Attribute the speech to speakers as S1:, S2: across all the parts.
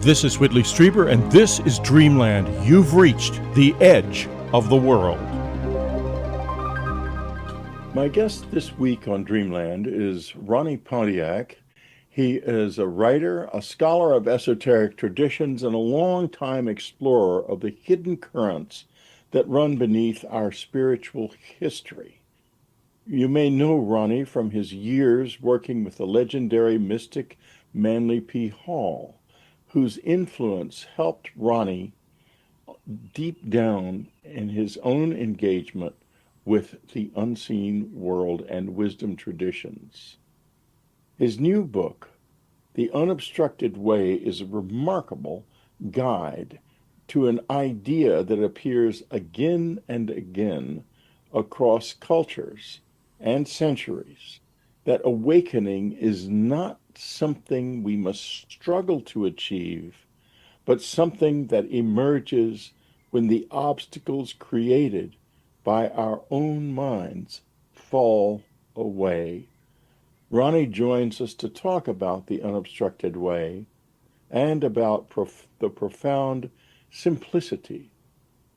S1: This is Whitley Strieber, and this is Dreamland. You've reached the edge of the world. My guest this week on Dreamland is Ronnie Pontiac. He is a writer, a scholar of esoteric traditions, and a longtime explorer of the hidden currents that run beneath our spiritual history. You may know Ronnie from his years working with the legendary mystic Manly P. Hall, whose influence helped Ronnie deep down in his own engagement with the unseen world and wisdom traditions. His new book, The Unobstructed Way, is a remarkable guide to an idea that appears again and again across cultures and centuries, that awakening is not something we must struggle to achieve, but something that emerges when the obstacles created by our own minds fall away. Ronnie joins us to talk about the unobstructed way and about the profound simplicity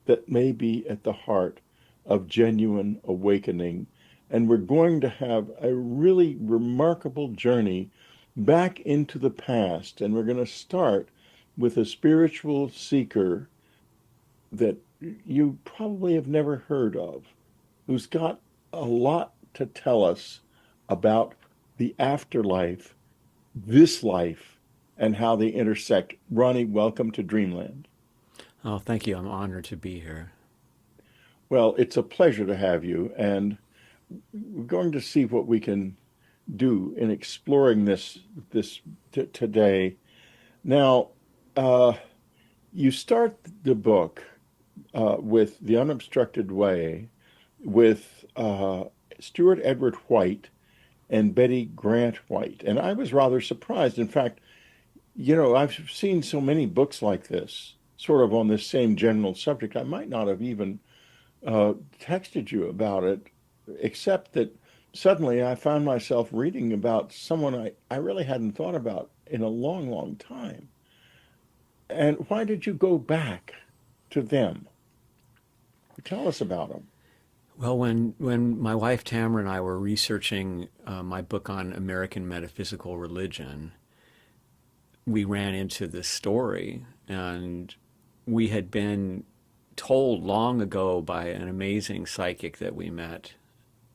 S1: that may be at the heart of genuine awakening. And we're going to have a really remarkable journey back into the past. And we're going to start with a spiritual seeker that you probably have never heard of, who's got a lot to tell us about the afterlife, this life, and how they intersect. Ronnie, welcome to Dreamland.
S2: Oh, thank you. I'm honored to be here.
S1: Well, it's a pleasure to have you, and we're going to see what we can do in exploring this today. Now, uh, you start the book with The Unobstructed Way with Stuart Edward White and Betty Grant White. And I was rather surprised. In fact, I've seen so many books like this, sort of on this same general subject. I might not have even texted you about it, except that suddenly I found myself reading about someone I really hadn't thought about in a long, long time. And why did you go back to them? Tell us about them.
S2: Well, when my wife Tamara and I were researching my book on American metaphysical religion, we ran into this story, and we had been told long ago by an amazing psychic that we met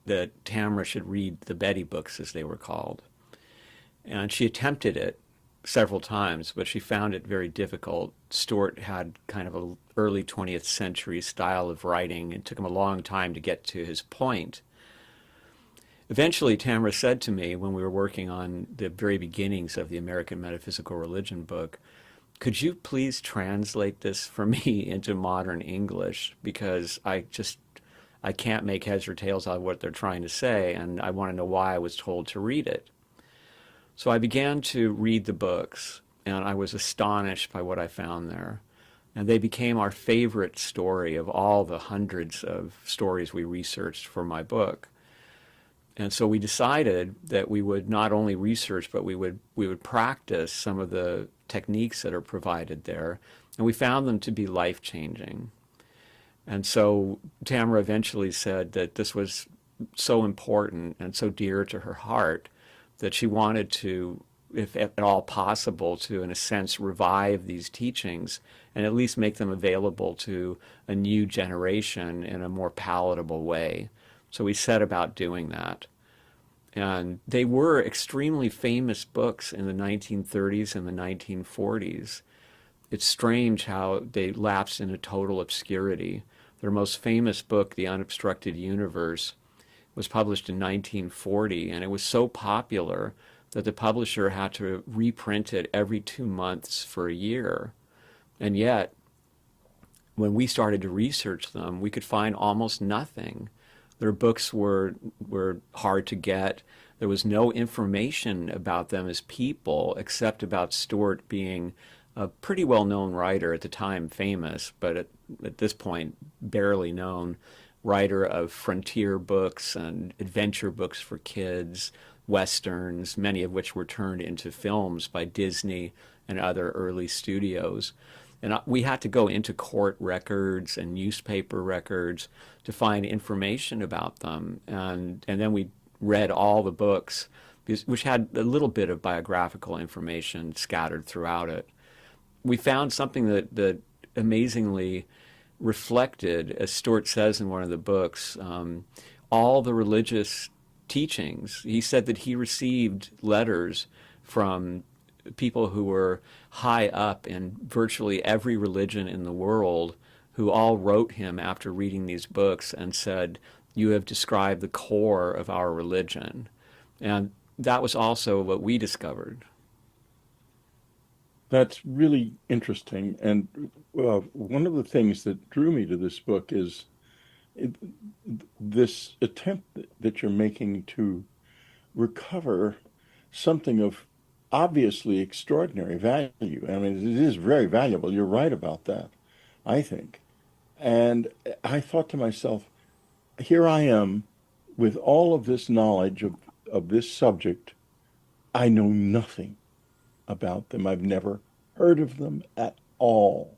S2: that Tamara should read the Betty books, as they were called. And she attempted it several times, but she found it very difficult. Stuart had kind of an early 20th century style of writing. It took him a long time to get to his point. Eventually, Tamara said to me when we were working on the very beginnings of the American Metaphysical Religion book, could you please translate this for me into modern English? Because I can't make heads or tails out of what they're trying to say, and I want to know why I was told to read it. So I began to read the books, and I was astonished by what I found there. And they became our favorite story of all the hundreds of stories we researched for my book. And so we decided that we would not only research, but we would practice some of the techniques that are provided there. And we found them to be life-changing. And so Tamara eventually said that this was so important and so dear to her heart that she wanted to, if at all possible, to, in a sense, revive these teachings and at least make them available to a new generation in a more palatable way. So we set about doing that. And they were extremely famous books in the 1930s and the 1940s. It's strange how they lapsed into total obscurity. Their most famous book, The Unobstructed Universe, was published in 1940, and it was so popular that the publisher had to reprint it every 2 months for a year. And yet, when we started to research them, we could find almost nothing. Their books were hard to get. There was no information about them as people except about Stuart being a pretty well-known writer at the time, famous, but at this point barely known, writer of frontier books and adventure books for kids, westerns, many of which were turned into films by Disney and other early studios. And we had to go into court records and newspaper records to find information about them. And then we read all the books, which had a little bit of biographical information scattered throughout it. We found something that amazingly reflected, as Stuart says in one of the books, all the religious teachings. He said that he received letters from people who were high up in virtually every religion in the world, who all wrote him after reading these books and said, "You have described the core of our religion." And that was also what we discovered.
S1: That's really interesting. And one of the things that drew me to this book is it, this attempt that you're making to recover something of obviously extraordinary value. I mean, it is very valuable. You're right about that, I think. And I thought to myself, here I am with all of this knowledge of this subject. I know nothing about them. I've never heard of them at all.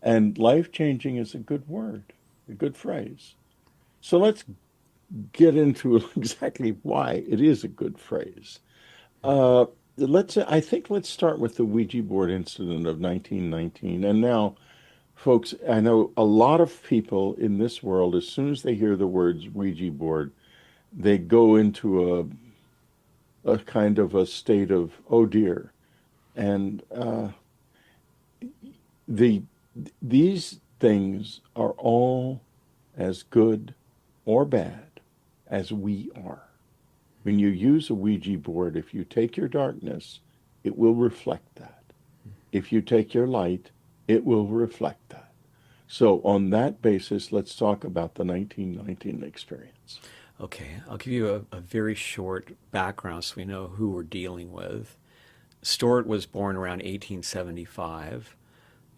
S1: And life changing is a good word, a good phrase. So let's get into exactly why it is a good phrase. Uh, let's start with the Ouija board incident of 1919. And now, folks, I know a lot of people in this world, as soon as they hear the words Ouija board, they go into a kind of a state of, oh dear. And the these things are all as good or bad as we are. When you use a Ouija board, if you take your darkness, it will reflect that. If you take your light, it will reflect that. So on that basis, let's talk about the 1919 experience.
S2: Okay, I'll give you a very short background so we know who we're dealing with. Stuart was born around 1875,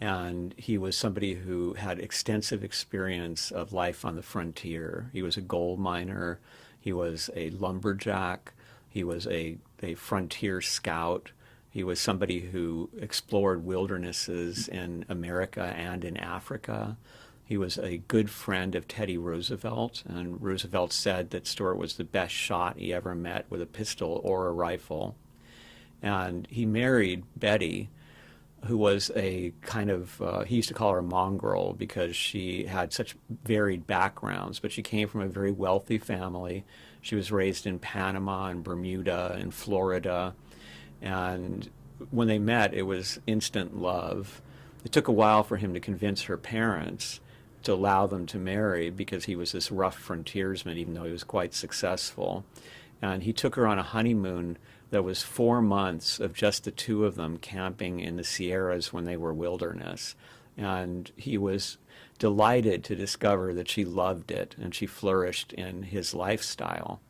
S2: and he was somebody who had extensive experience of life on the frontier. He was a gold miner, he was a lumberjack, he was a frontier scout, he was somebody who explored wildernesses in America and in Africa. He was a good friend of Teddy Roosevelt, and Roosevelt said that Stuart was the best shot he ever met with a pistol or a rifle. And he married Betty, who was a kind of, he used to call her a mongrel because she had such varied backgrounds, but she came from a very wealthy family. She was raised in Panama and Bermuda and Florida. And when they met, it was instant love. It took a while for him to convince her parents to allow them to marry because he was this rough frontiersman, even though he was quite successful. And he took her on a honeymoon that was 4 months of just the two of them camping in the Sierras when they were wilderness. And he was delighted to discover that she loved it and she flourished in his lifestyle.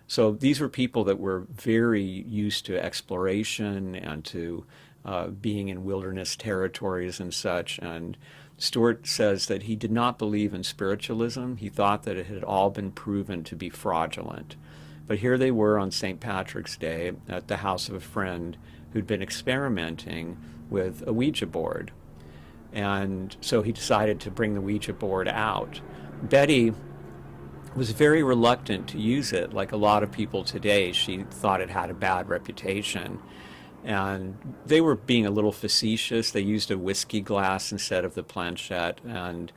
S2: So these were people that were very used to exploration and to being in wilderness territories and such. And Stuart says that he did not believe in spiritualism. He thought that it had all been proven to be fraudulent. But here they were on St. Patrick's Day at the house of a friend who'd been experimenting with a Ouija board. And so he decided to bring the Ouija board out. Betty was very reluctant to use it. Like a lot of people today, she thought it had a bad reputation. And they were being a little facetious. They used a whiskey glass instead of the planchette. And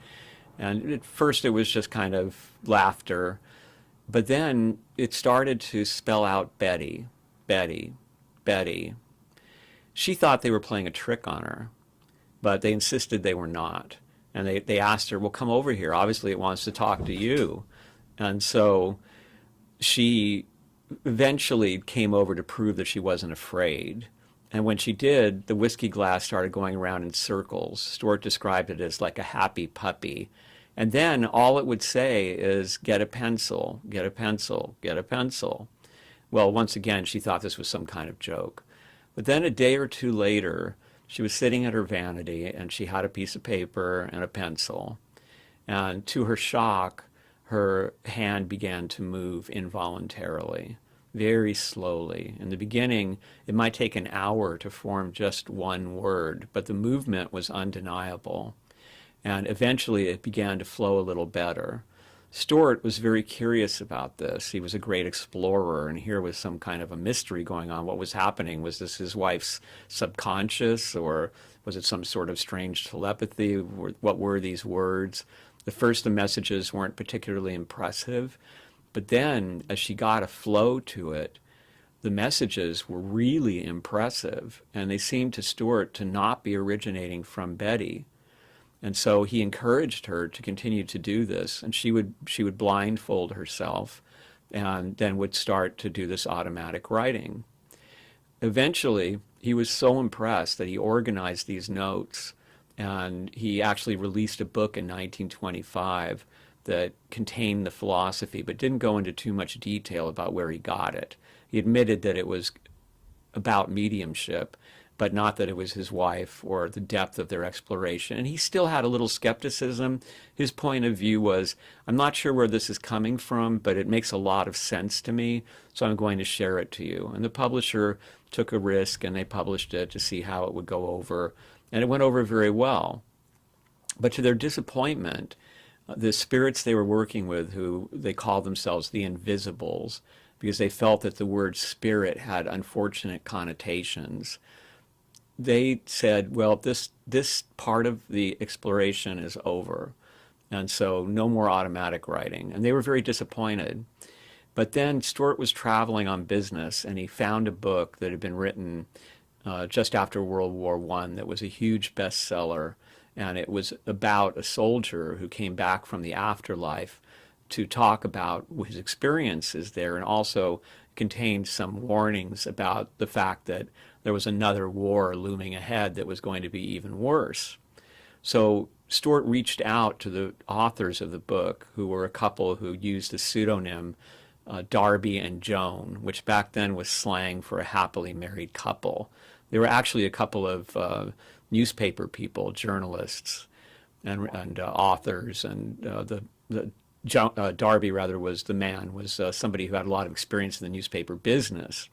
S2: at first it was just kind of laughter. But then it started to spell out Betty, Betty, Betty. She thought they were playing a trick on her, but they insisted they were not. And they asked her, well, come over here. Obviously it wants to talk to you. And so she eventually came over to prove that she wasn't afraid. And when she did, the whiskey glass started going around in circles. Stuart described it as like a happy puppy. And then all it would say is, get a pencil, get a pencil, get a pencil. Well, once again, she thought this was some kind of joke. But then a day or two later, she was sitting at her vanity and she had a piece of paper and a pencil. And to her shock, her hand began to move involuntarily. very slowly. In the beginning, it might take an hour to form just one word, but the movement was undeniable. And eventually it began to flow a little better. Stuart was very curious about this. He was a great explorer, and here was some kind of a mystery going on. What was happening? Was this his wife's subconscious, or was it some sort of strange telepathy? What were these words? The first, the messages weren't particularly impressive, but then as she got a flow to it, the messages were really impressive, and they seemed to Stuart to not be originating from Betty. And so he encouraged her to continue to do this, and she would blindfold herself and then would start to do this automatic writing. Eventually, he was so impressed that he organized these notes, and he actually released a book in 1925 that contained the philosophy but didn't go into too much detail about where he got it. He admitted that it was about mediumship, but not that it was his wife or the depth of their exploration. And he still had a little skepticism. His point of view was, I'm not sure where this is coming from, but it makes a lot of sense to me, so I'm going to share it to you. And the publisher took a risk, and they published it to see how it would go over. And it went over very well. But to their disappointment, the spirits they were working with, who they called themselves the Invisibles, because they felt that the word spirit had unfortunate connotations, they said, well, this part of the exploration is over, and so no more automatic writing. And they were very disappointed. But then Stuart was traveling on business, and he found a book that had been written just after World War I that was a huge bestseller, and it was about a soldier who came back from the afterlife to talk about his experiences there, and also contained some warnings about the fact that there was another war looming ahead that was going to be even worse. So Stuart reached out to the authors of the book, who were a couple who used the pseudonym Darby and Joan, which back then was slang for a happily married couple. They were actually a couple of newspaper people, journalists, and authors, and Darby rather was the man, was somebody who had a lot of experience in the newspaper business.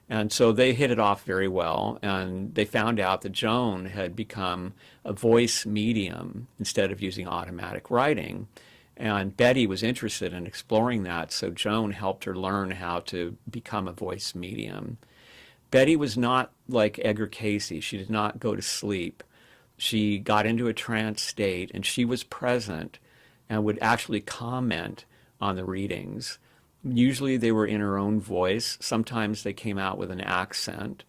S2: And so they hit it off very well, and they found out that Joan had become a voice medium instead of using automatic writing. And Betty was interested in exploring that, so Joan helped her learn how to become a voice medium. Betty was not like Edgar Cayce. She did not go to sleep. She got into a trance state, and she was present and would actually comment on the readings. Usually they were in her own voice. Sometimes they came out with an accent.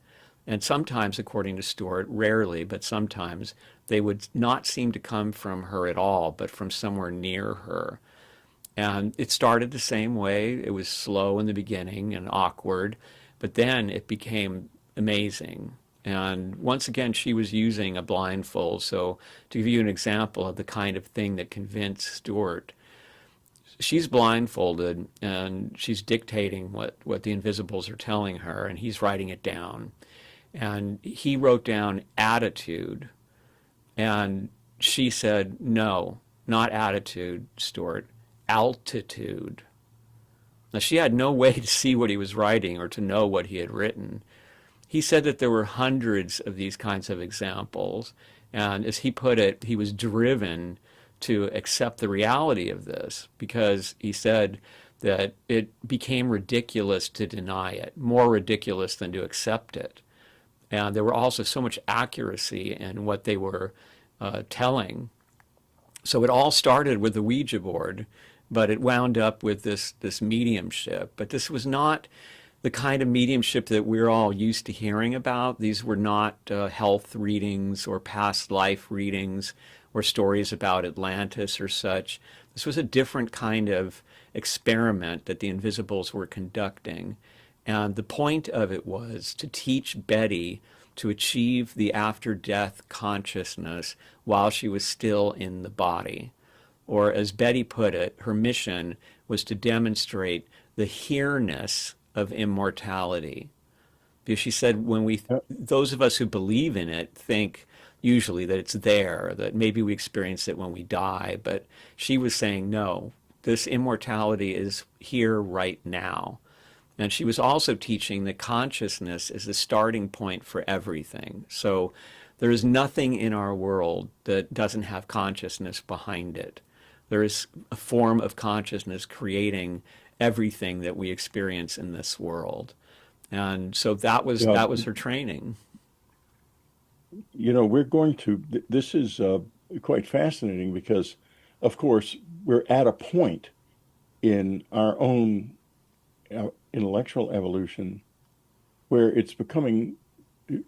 S2: And sometimes, according to Stuart, rarely, but sometimes, they would not seem to come from her at all, but from somewhere near her. And it started the same way. It was slow in the beginning and awkward, but then it became amazing. And once again, she was using a blindfold. So to give you an example of the kind of thing that convinced Stuart, she's blindfolded, and she's dictating what the Invisibles are telling her, and he's writing it down. And he wrote down attitude, and she said, no, not attitude, Stuart, altitude. Now, she had no way to see what he was writing or to know what he had written. He said that there were hundreds of these kinds of examples, and as he put it, he was driven to accept the reality of this, because he said that it became ridiculous to deny it, more ridiculous than to accept it. And there were also so much accuracy in what they were telling. So it all started with the Ouija board, but it wound up with this mediumship. But this was not the kind of mediumship that we're all used to hearing about. These were not health readings or past life readings or stories about Atlantis or such. This was a different kind of experiment that the Invisibles were conducting. And the point of it was to teach Betty to achieve the after-death consciousness while she was still in the body. Or as Betty put it, her mission was to demonstrate the here-ness of immortality. Because she said, those of us who believe in it think usually that it's there, that maybe we experience it when we die, but she was saying, no, this immortality is here right now. And she was also teaching that consciousness is the starting point for everything. So there is nothing in our world that doesn't have consciousness behind it. There is a form of consciousness creating everything that we experience in this world. And so
S1: Yeah,
S2: that was her training.
S1: we're going to, this is quite fascinating because, of course, we're at a point in our own intellectual evolution where it's becoming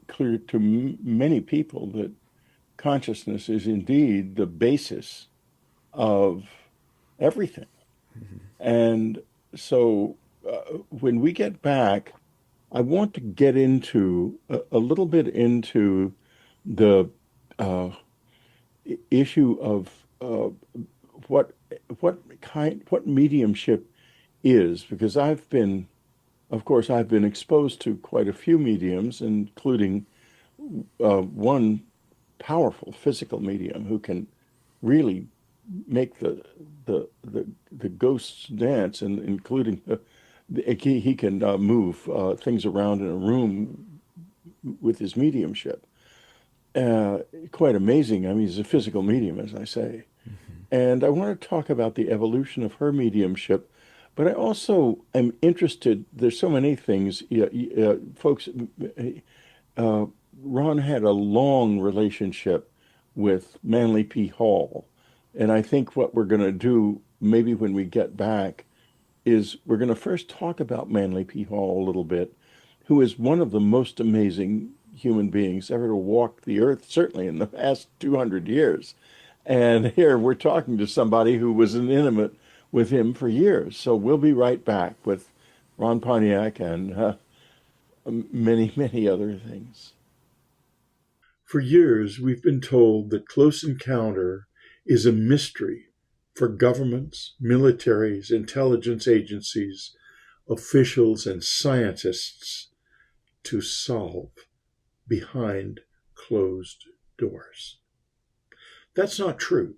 S1: clear to many people that consciousness is indeed the basis of everything. And so when we get back, I want to get into a little bit into the uh, issue of what what mediumship is, because of course, I've been exposed to quite a few mediums, including one powerful physical medium who can really make the ghosts dance, and including he can move things around in a room with his mediumship. Uh, Quite amazing. I mean, he's a physical medium, as I say. And I want to talk about the evolution of her mediumship, but I also am interested. There's so many things, yeah, folks. Uh, Ron had a long relationship with Manly P. Hall, and I think what we're going to do, maybe when we get back, is we're going to first talk about Manly P. Hall a little bit, who is one of the most amazing human beings ever to walk the earth, certainly in the past 200 years. And here we're talking to somebody who was an intimate with him for years. So we'll be right back with Ron Pontiac and many, many other things. For years, we've been told that close encounter is a mystery for governments, militaries, intelligence agencies, officials, and scientists to solve behind closed doors. That's not true.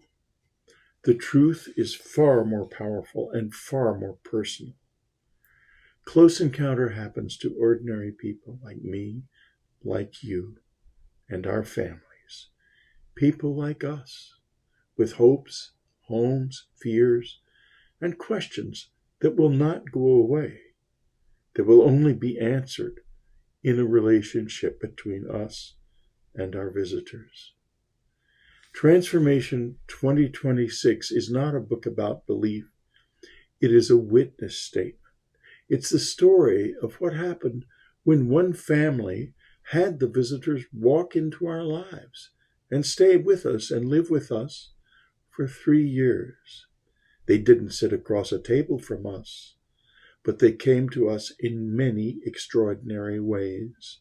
S1: The truth is far more powerful and far more personal. Close encounter happens to ordinary people like me, like you, and our families. People like us, with hopes, homes, fears, and questions that will not go away, that will only be answered in a relationship between us and our visitors. Transformation 2026 is not a book about belief. It is a witness statement. It's the story of what happened when one family had the visitors walk into our lives and stay with us and live with us for 3 years. They didn't sit across a table from us, but they came to us in many extraordinary ways.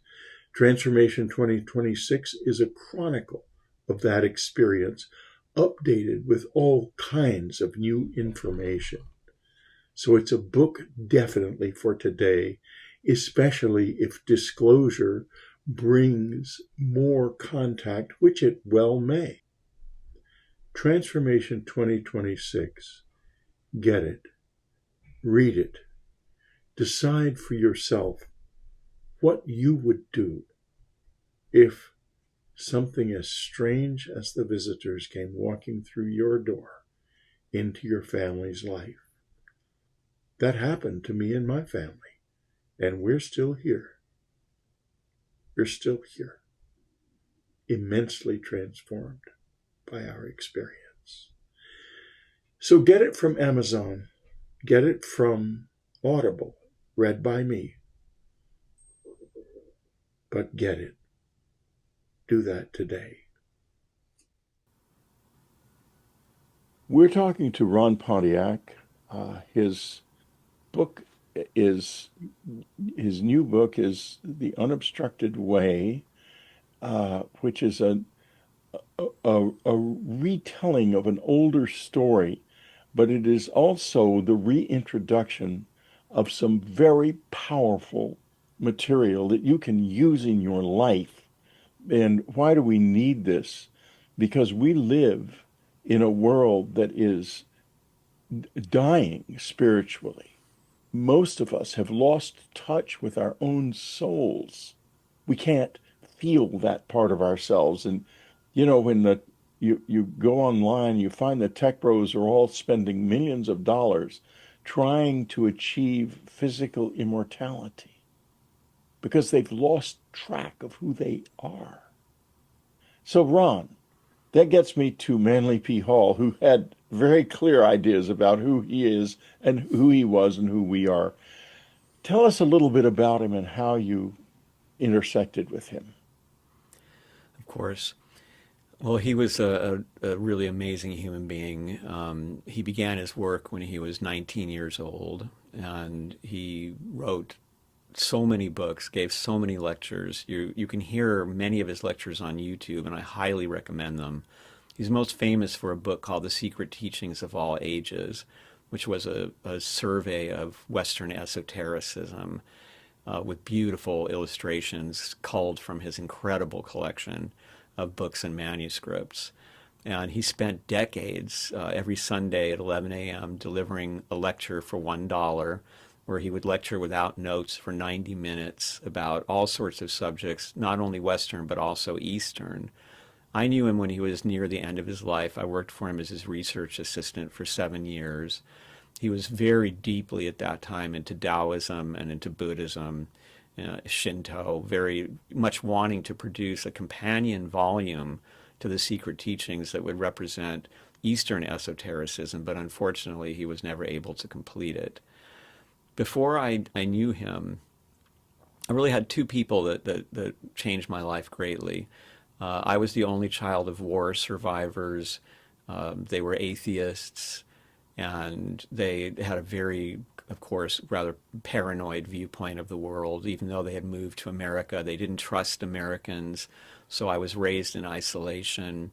S1: Transformation 2026 is a chronicle of that experience, updated with all kinds of new information. So it's a book definitely for today, especially if disclosure brings more contact, which it well may. Transformation 2026. Get it. Read it. Decide for yourself what you would do if something as strange as the visitors came walking through your door into your family's life. That happened to me and my family, and we're still here. We're still here, immensely transformed by our experience. So get it from Amazon, get it from Audible, read by me, but get it. Do that today. We're talking to Ron Pontiac. His book is his new book is The Unobstructed Way, which is a retelling of an older story, but it is also the reintroduction of some very powerful material that you can use in your life. And why do we need this? Because we live in a world that is dying spiritually. most of us have lost touch with our own souls. We can't feel that part of ourselves. And when you go online, you find the tech bros are all spending millions of dollars trying to achieve physical immortality because they've lost track of who they are. So, Ron, that gets me to Manly P. Hall, who had very clear ideas about who he is and who he was and who we are. Tell us a little bit about him and how you intersected with him.
S2: Of course. Well, he was a really amazing human being. He began his work when he was 19 years old, and he wrote so many books, gave so many lectures. You can hear many of his lectures on YouTube, and I highly recommend them. He's most famous for a book called The Secret Teachings of All Ages, which was a survey of Western esotericism with beautiful illustrations culled from his incredible collection of books and manuscripts. And he spent decades every Sunday at 11 a.m. delivering a lecture for $1, where he would lecture without notes for 90 minutes about all sorts of subjects, not only Western, but also Eastern. I knew him when he was near the end of his life. I worked for him as his research assistant for 7 years. He was very deeply at that time into Taoism and into Buddhism, Shinto, very much wanting to produce a companion volume to the secret teachings that would represent Eastern esotericism, but unfortunately he was never able to complete it. Before I knew him, I really had two people that changed my life greatly. I was the only child of war survivors. They were atheists, and they had a very, of course, rather paranoid viewpoint of the world. Even though they had moved to America, they didn't trust Americans. So I was raised in isolation,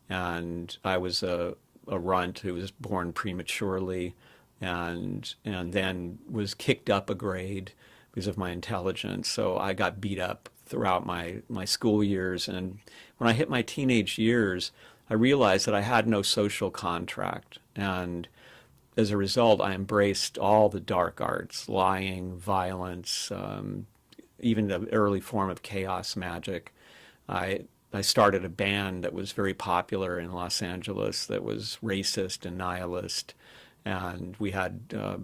S2: and I was a runt who was born prematurely, and then was kicked up a grade because of my intelligence. So I got beat up throughout my school years. And when I hit my teenage years, I realized that I had no social contract. And as a result, I embraced all the dark arts, lying, violence, even the early form of chaos magic. I I started a band that was very popular in Los Angeles that was racist and nihilist. And we had a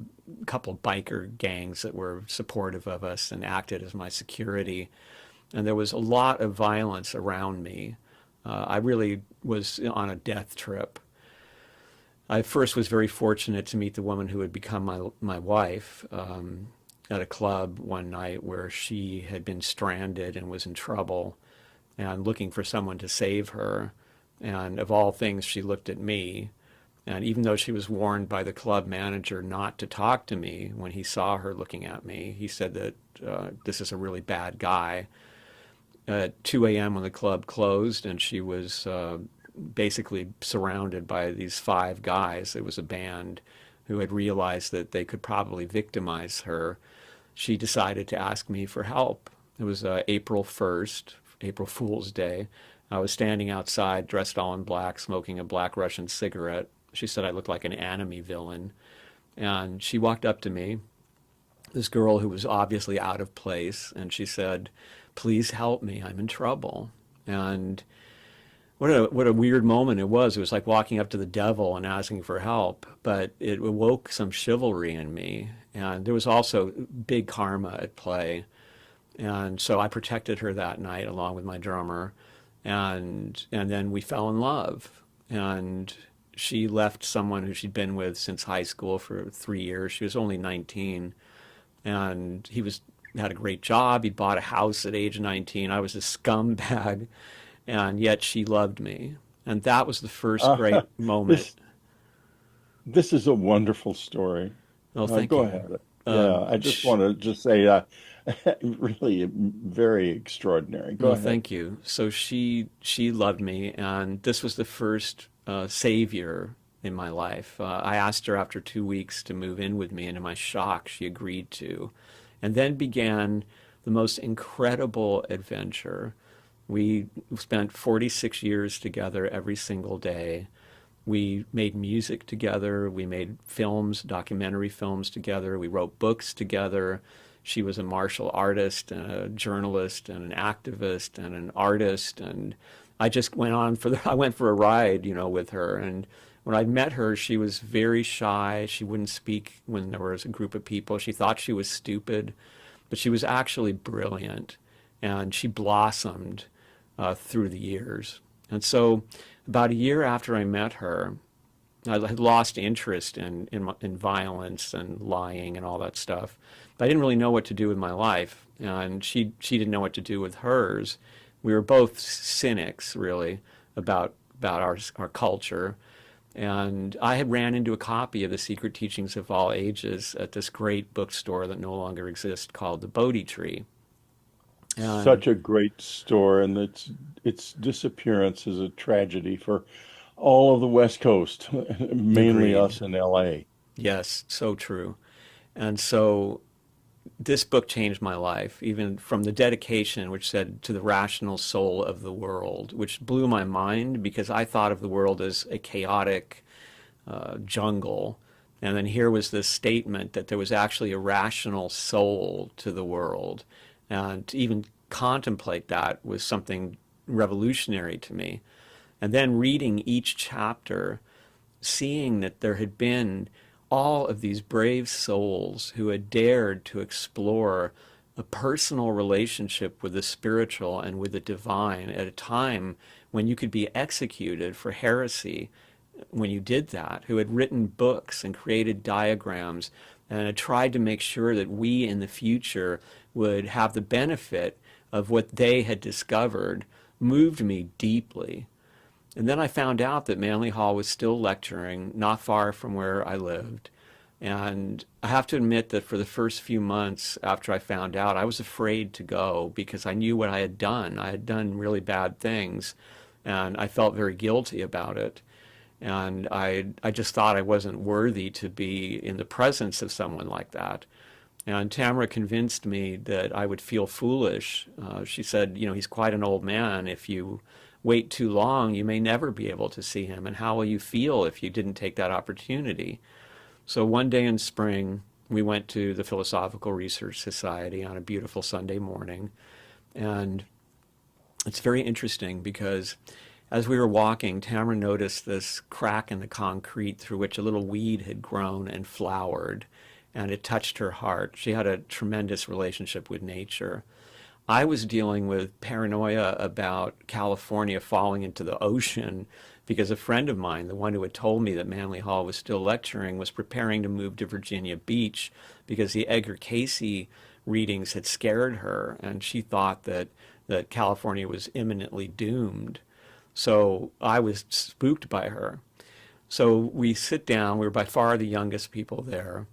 S2: couple biker gangs that were supportive of us and acted as my security. And there was a lot of violence around me. I really was on a death trip. I first was very fortunate to meet the woman who would become my wife at a club one night where she had been stranded and was in trouble and looking for someone to save her. And of all things, she looked at me. And even though she was warned by the club manager not to talk to me when he saw her looking at me, he said that this is a really bad guy. At 2 a.m. when the club closed and she was basically surrounded by these 5 guys, it was a band who had realized that they could probably victimize her, she decided to ask me for help. It was April 1st, April Fool's Day. I was standing outside dressed all in black, smoking a black Russian cigarette. She said I looked like an anime villain. And she walked up to me, this girl who was obviously out of place, and she said, "Please help me, I'm in trouble." And what a weird moment it was. It was like walking up to the devil and asking for help, but it awoke some chivalry in me. And there was also big karma at play. And so I protected her that night along with my drummer. And then we fell in love. And she left someone who she'd been with since high school for 3 years. She was only 19. And had a great job. He'd bought a house at age 19. I was a scumbag. And yet she loved me. And that was the first
S1: Uh,
S2: great moment.
S1: this this is a wonderful story.
S2: Oh, thank
S1: Go
S2: you.
S1: ahead. Yeah,
S2: Um,
S1: I just
S2: sh-
S1: want to just say really very extraordinary. Go
S2: no,
S1: ahead.
S2: thank you. So she loved me, and this was the first savior in my life. I asked her after 2 weeks to move in with me, and in my shock, she agreed to. And then began the most incredible adventure. We spent 46 years together every single day. We made music together. We made films, documentary films together. We wrote books together. She was a martial artist and a journalist and an activist and an artist. And I just went on for I went for a ride, with her. And when I met her, she was very shy. She wouldn't speak when there was a group of people. She thought she was stupid, but she was actually brilliant. And she blossomed through the years. And so about a year after I met her, I had lost interest in violence and lying and all that stuff. But I didn't really know what to do with my life, and she didn't know what to do with hers. We were both cynics, really, about our culture. And I had ran into a copy of The Secret Teachings of All Ages at this great bookstore that no longer exists called the Bodhi Tree. And
S1: Such a great store, and its disappearance is a tragedy for all of the West Coast, mainly
S2: agreed.
S1: us in LA.
S2: Yes, so true. And so this book changed my life, even from the dedication, which said to the rational soul of the world, which blew my mind because I thought of the world as a chaotic jungle. And then here was this statement that there was actually a rational soul to the world. And to even contemplate that was something revolutionary to me. And then reading each chapter, seeing that there had been all of these brave souls who had dared to explore a personal relationship with the spiritual and with the divine at a time when you could be executed for heresy when you did that, who had written books and created diagrams and had tried to make sure that we in the future would have the benefit of what they had discovered, moved me deeply. And then I found out that Manly Hall was still lecturing not far from where I lived. And I have to admit that for the first few months after I found out, I was afraid to go because I knew what I had done. I had done really bad things, and I felt very guilty about it. And I just thought I wasn't worthy to be in the presence of someone like that. And Tamara convinced me that I would feel foolish. She said, he's quite an old man. If you wait too long, you may never be able to see him. And how will you feel if you didn't take that opportunity? So one day in spring, we went to the Philosophical Research Society on a beautiful Sunday morning. And it's very interesting because as we were walking, Tamara noticed this crack in the concrete through which a little weed had grown and flowered, and it touched her heart. She had a tremendous relationship with nature. I was dealing with paranoia about California falling into the ocean because a friend of mine, the one who had told me that Manly Hall was still lecturing, was preparing to move to Virginia Beach because the Edgar Cayce readings had scared her, and she thought that California was imminently doomed. So I was spooked by her. So we sit down. We were by far the youngest people there.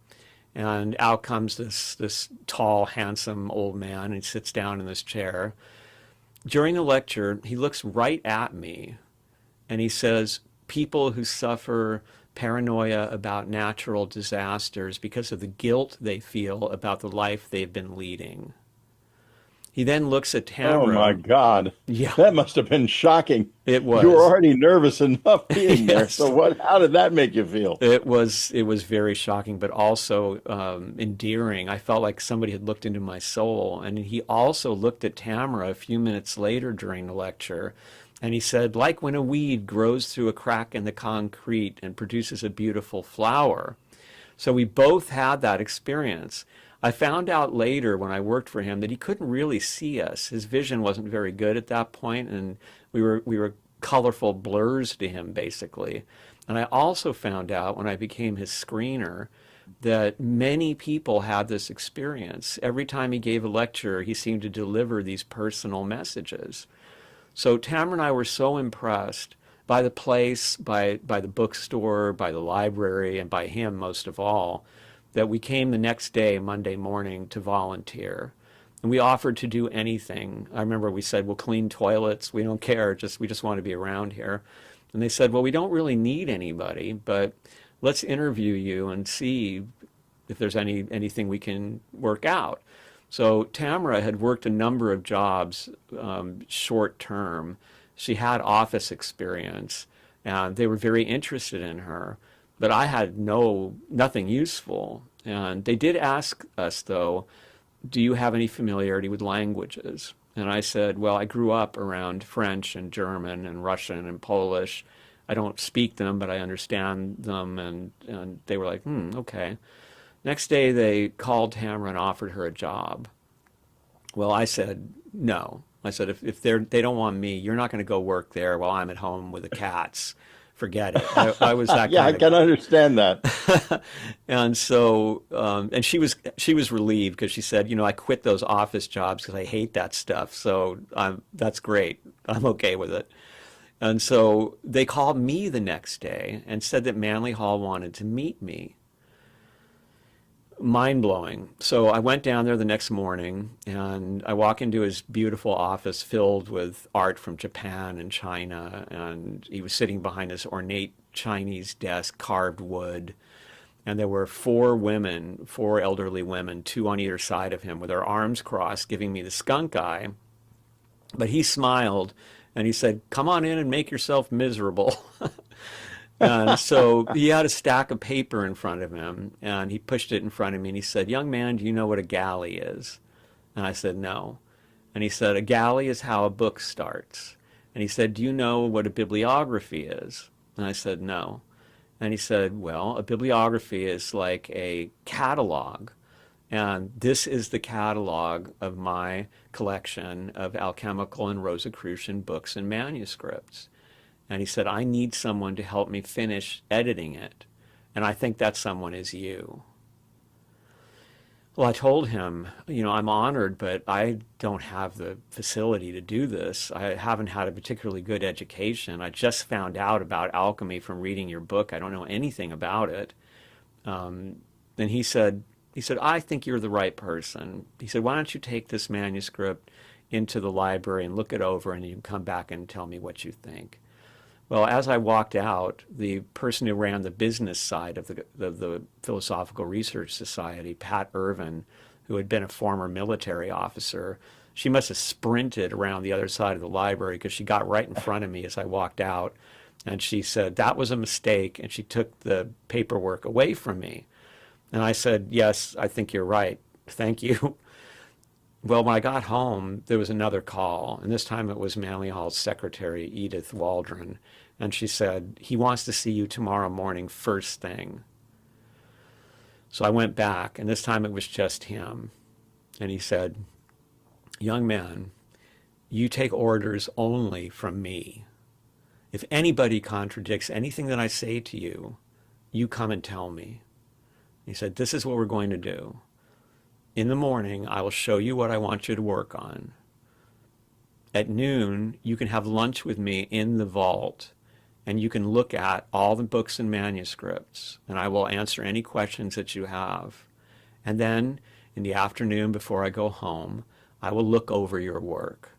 S2: And out comes this tall, handsome old man, and he sits down in this chair. During the lecture, he looks right at me, and he says, people who suffer paranoia about natural disasters because of the guilt they feel about the life they've been leading. He then looks at
S1: Oh my
S2: Tamara.
S1: God.
S2: Yeah,
S1: That must have been shocking.
S2: it
S1: You were
S2: was.
S1: already nervous enough being there. So
S2: Yes.
S1: how did that make you feel?
S2: It was very shocking, but also endearing. I felt like somebody had looked into my soul. And he also looked at Tamara a few minutes later during the lecture, and he said, like when a weed grows through a crack in the concrete and produces a beautiful flower. So we both had that experience. I found out later when I worked for him that he couldn't really see us. His vision wasn't very good at that point, and we were colorful blurs to him basically. And I also found out when I became his screener that many people had this experience. Every time he gave a lecture, he seemed to deliver these personal messages. So Tamara and I were so impressed by the place, by the bookstore, by the library, and by him most of all, that we came the next day, Monday morning, to volunteer. And we offered to do anything. I remember we said, we'll clean toilets. We don't care. We just want to be around here. And they said, well, we don't really need anybody, but let's interview you and see if there's anything we can work out. So Tamara had worked a number of jobs short term. She had office experience, and they were very interested in her, but I had nothing useful. And they did ask us, though, do you have any familiarity with languages? And I said, well, I grew up around French and German and Russian and Polish. I don't speak them, but I understand them. And they were like, okay. Next day, they called Tamara and offered her a job. Well, I said, no. I said, if they don't want me, you're not going to go work there while I'm at home with the cats. Forget it. I was that
S1: Yeah, I
S2: kind of
S1: can understand that.
S2: and so, and she was relieved because she said, I quit those office jobs because I hate that stuff. So that's great. I'm okay with it. And so they called me the next day and said that Manly Hall wanted to meet me. Mind blowing. So I went down there the next morning and I walk into his beautiful office filled with art from Japan and China. And he was sitting behind this ornate Chinese desk, carved wood. And there were four elderly women, two on either side of him with their arms crossed, giving me the skunk eye. But he smiled and he said, come on in and make yourself miserable. And so he had a stack of paper in front of him, and he pushed it in front of me, and he said, young man, do you know what a galley is? And I said, no. And he said, a galley is how a book starts. And he said, do you know what a bibliography is? And I said, no. And he said, well, a bibliography is like a catalog. And this is the catalog of my collection of alchemical and Rosicrucian books and manuscripts. And he said, I need someone to help me finish editing it. And I think that someone is you. Well, I told him, I'm honored, but I don't have the facility to do this. I haven't had a particularly good education. I just found out about alchemy from reading your book. I don't know anything about it. Then he said, I think you're the right person. He said, why don't you take this manuscript into the library and look it over, and you can come back and tell me what you think. Well, as I walked out, the person who ran the business side of the Philosophical Research Society, Pat Irvin, who had been a former military officer, she must have sprinted around the other side of the library because she got right in front of me as I walked out. And she said, that was a mistake. And she took the paperwork away from me. And I said, yes, I think you're right. Thank you. Well, when I got home, there was another call. And this time it was Manly Hall's secretary, Edith Waldron. And she said, he wants to see you tomorrow morning first thing. So I went back, and this time it was just him. And he said, young man, you take orders only from me. If anybody contradicts anything that I say to you, you come and tell me. He said, this is what we're going to do. In the morning, I will show you what I want you to work on. At noon, you can have lunch with me in the vault, and you can look at all the books and manuscripts, and I will answer any questions that you have. And then, in the afternoon before I go home, I will look over your work.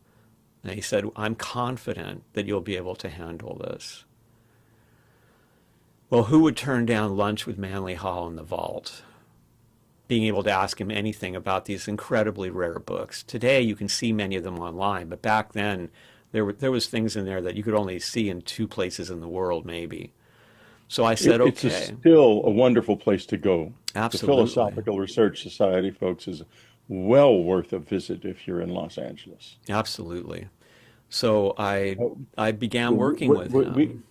S2: And he said, I'm confident that you'll be able to handle this. Well, who would turn down lunch with Manly Hall in the vault? Being able to ask him anything about these incredibly rare books. Today, you can see many of them online, but back then, there was things in there that you could only see in two places in the world, maybe. So I said,
S1: It's
S2: okay,
S1: still a wonderful place to go. The
S2: absolutely,
S1: Philosophical Research Society, folks, is well worth a visit if you're in Los Angeles.
S2: absolutely. So
S1: Oh,
S2: I began working with him.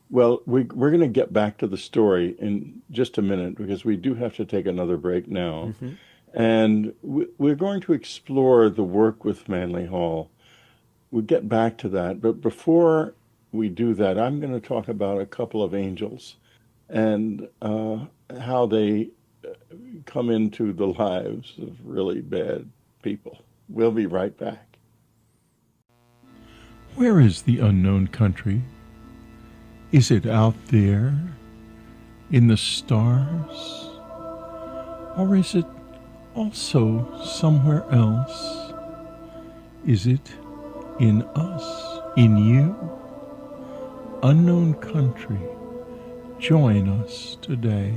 S1: we're going to get back to the story in just a minute because we do have to take another break now.
S2: Hmm.
S1: And we're going to explore the work with Manly Hall. We'll get back to that. But before we do that, I'm going to talk about a couple of angels and how they come into the lives of really bad people. We'll be right back. Where is the unknown country? Is it out there in the stars? Or is it also somewhere else? Is it in us, in you? Unknown country, join us today.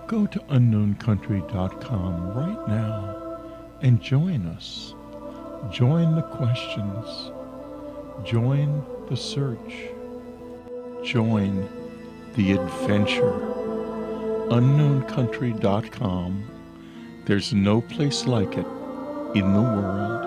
S1: Go to unknowncountry.com right now and join us. Join the questions. Join the search. Join the adventure. UnknownCountry.com. There's no place like it in the world.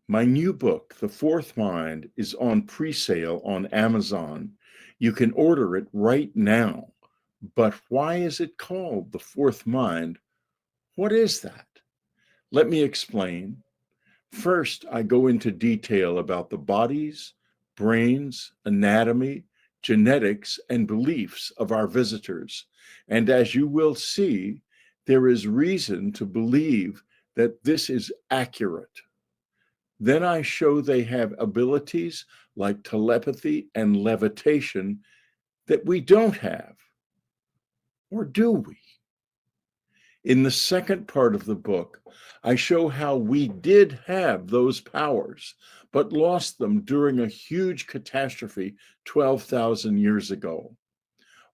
S1: My new book, The Fourth Mind, is on pre-sale on Amazon. You can order it right now. But why is it called The Fourth Mind? What is that? Let me explain. First, I go into detail about the bodies, brains, anatomy, genetics, and beliefs of our visitors. And as you will see, there is reason to believe that this is accurate. Then I show they have abilities like telepathy and levitation that we don't have. Or do we? In the second part of the book, I show how we did have those powers, but lost them during a huge catastrophe 12,000 years ago.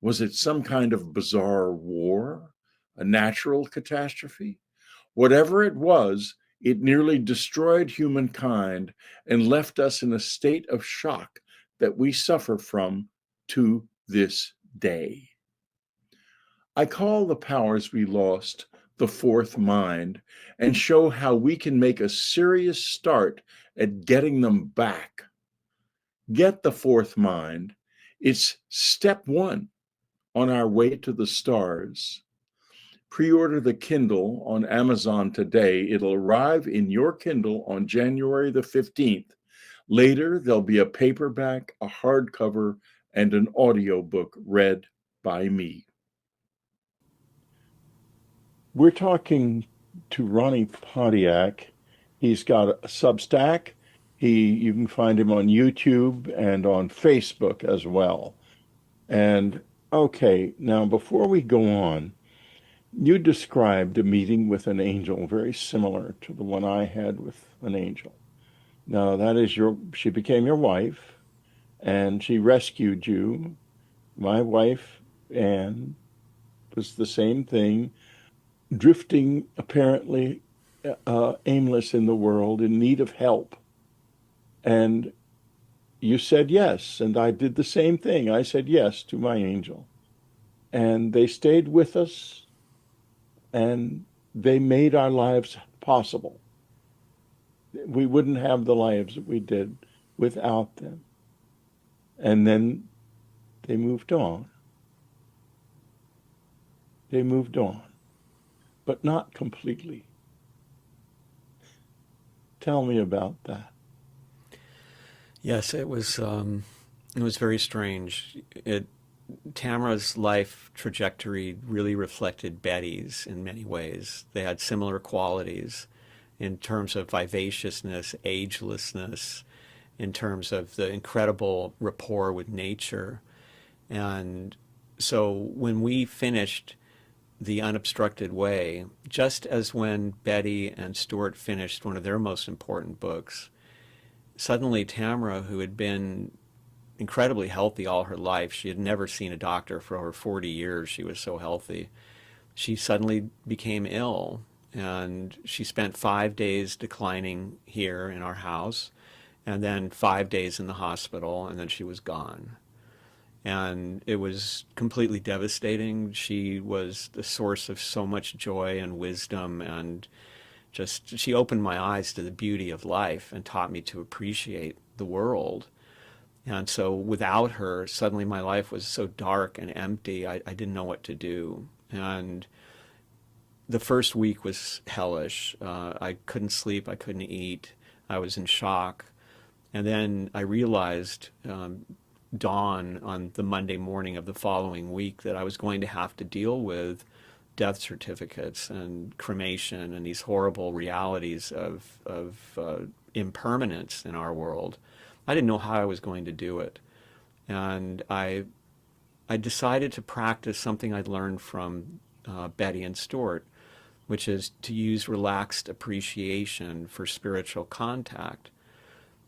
S1: Was it some kind of bizarre war? A natural catastrophe? Whatever it was, it nearly destroyed humankind and left us in a state of shock that we suffer from to this day. I call the powers we lost the fourth mind and show how we can make a serious start at getting them back. Get the fourth mind. It's step one on our way to the stars. Pre-order the Kindle on Amazon today. It'll arrive in your Kindle on January the 15th. Later, there'll be a paperback, a hardcover, and an audiobook read by me. We're talking to Ronnie Pontiac. He's got a Substack. You can find him on YouTube and on Facebook as well. And okay, now before we go on, you described a meeting with an angel very similar to the one I had with an angel. Now, she became your wife, and she rescued you. My wife, Anne, was the same thing, drifting apparently aimless in the world, in need of help. And you said yes, and I did the same thing. I said yes to my angel. And they stayed with us, and they made our lives possible. We wouldn't have the lives that we did without them. And then they moved on. They moved on, but not completely. Tell me about that.
S2: Yes, it was very strange. Tamara's life trajectory really reflected Betty's in many ways. They had similar qualities in terms of vivaciousness, agelessness, in terms of the incredible rapport with nature. And so when we finished The Unobstructed Way, just as when Betty and Stuart finished one of their most important books, suddenly Tamara, who had been incredibly healthy all her life, she had never seen a doctor for over 40 years, she was so healthy, she suddenly became ill. And she spent 5 days declining here in our house, and then 5 days in the hospital, and then she was gone. And it was completely devastating. She was the source of so much joy and wisdom, and she opened my eyes to the beauty of life and taught me to appreciate the world. And so without her, suddenly my life was so dark and empty, I didn't know what to do. And the first week was hellish. I couldn't sleep, I couldn't eat, I was in shock. And then I realized dawn on the Monday morning of the following week that I was going to have to deal with death certificates and cremation and these horrible realities of impermanence in our world. I didn't know how I was going to do it. And I decided to practice something I'd learned from Betty and Stuart, which is to use relaxed appreciation for spiritual contact.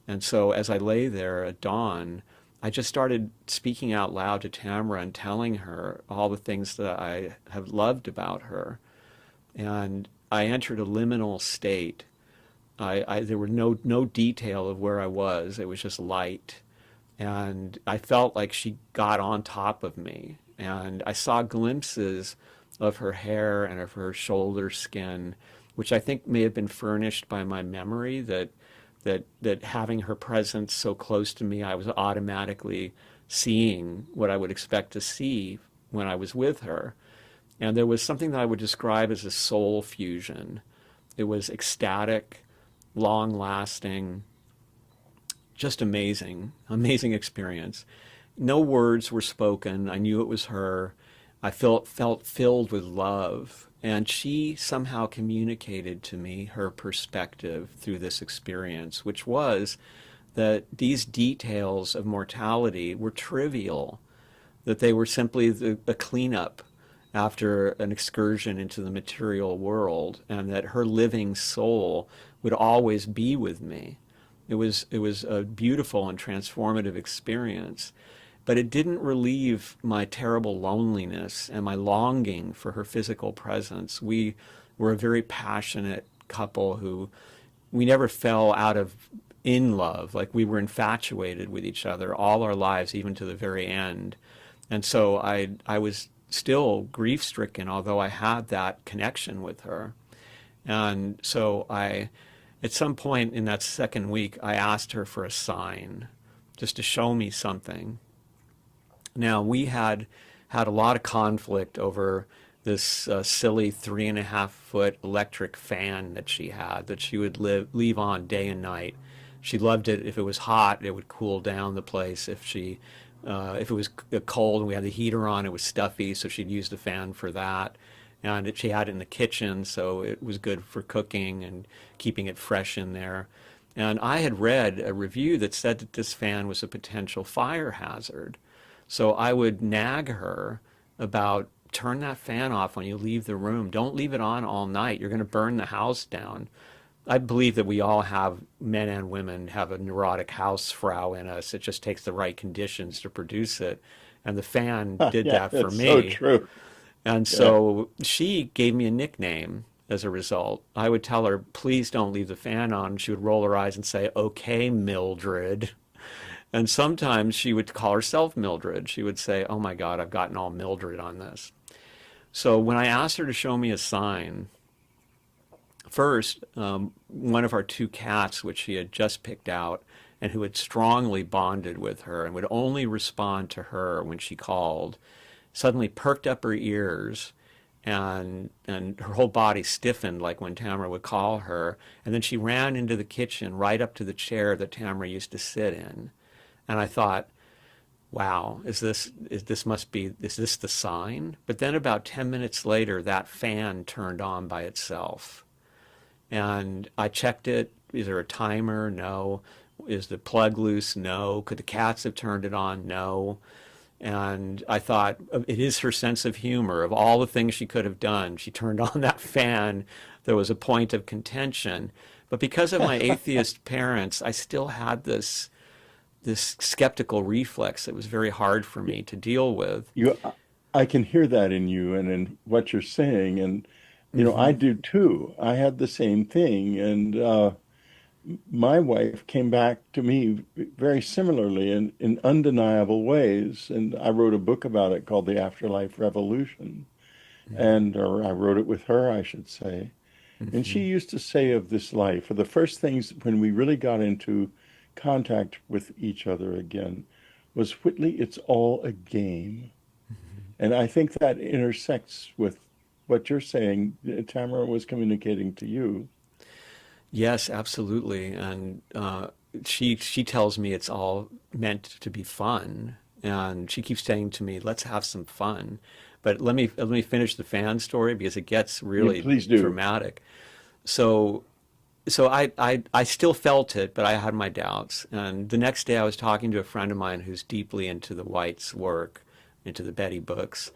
S2: And so as I lay there at dawn, I just started speaking out loud to Tamara and telling her all the things that I have loved about her. And I entered a liminal state. There were no detail of where I was. It was just light. And I felt like she got on top of me. And I saw glimpses of her hair and of her shoulder skin, which I think may have been furnished by my memory that having her presence so close to me, I was automatically seeing what I would expect to see when I was with her. And there was something that I would describe as a soul fusion. It was ecstatic, long lasting, just amazing, amazing experience. No words were spoken. I knew it was her. I felt filled with love. And she somehow communicated to me her perspective through this experience, which was that these details of mortality were trivial, that they were simply a cleanup after an excursion into the material world, and that her living soul would always be with me. It was a beautiful and transformative experience, but it didn't relieve my terrible loneliness and my longing for her physical presence. We were a very passionate couple who we never fell out of in love. Like, we were infatuated with each other all our lives, even to the very end. And so I was still grief stricken, although I had that connection with her. And so at some point in that second week, I asked her for a sign, just to show me something. Now, we had a lot of conflict over this silly 3.5 foot electric fan that she had, that she would leave on day and night. She loved it. If it was hot, it would cool down the place. If it was cold and we had the heater on, it was stuffy, so she'd use the fan for that. And she had it in the kitchen, so it was good for cooking and keeping it fresh in there. And I had read a review that said that this fan was a potential fire hazard. So I would nag her about, turn that fan off when you leave the room. Don't leave it on all night. You're going to burn the house down. I believe that we all have, men and women, have a neurotic housefrau in us. It just takes the right conditions to produce it. And the fan did
S1: Yeah,
S2: that for
S1: that's so
S2: me.
S1: true.
S2: And
S1: Yeah.
S2: so she gave me a nickname as a result. I would tell her, please don't leave the fan on. She would roll her eyes and say, okay, Mildred. And sometimes she would call herself Mildred. She would say, oh my God, I've gotten all Mildred on this. So when I asked her to show me a sign, first, one of our two cats, which she had just picked out and who had strongly bonded with her and would only respond to her when she called, suddenly perked up her ears, and her whole body stiffened like when Tamara would call her. And then she ran into the kitchen right up to the chair that Tamara used to sit in. And I thought, wow, is this the sign? But then about 10 minutes later, that fan turned on by itself. And I checked it. Is there a timer? No. Is the plug loose? No. Could the cats have turned it on? No. And I thought, it is her sense of humor. Of all the things she could have done, she turned on that fan. There was a point of contention. But because of my atheist parents, I still had this skeptical reflex that was very hard for me to deal with.
S1: You, I can hear that in you and in what you're saying, and I
S2: Hmm.
S1: do too. I had the same thing, and my wife came back to me very similarly in undeniable ways, and I wrote a book about it called The Afterlife Revolution, and or I wrote it with her, I should say. And she
S2: Hmm.
S1: used to say of this life, for the first things when we really got into contact with each other again, was, Whitley, it's all a game. And I think that intersects with what you're saying, Tamara was communicating to you.
S2: Yes, absolutely. And she tells me it's all meant to be fun, and she keeps saying to me, "Let's have some fun." But let me finish the fan story because it gets
S1: You
S2: really
S1: please do.
S2: dramatic. So I still felt it, but I had my doubts. And the next day, I was talking to a friend of mine who's deeply into the White's work, into the Betty books,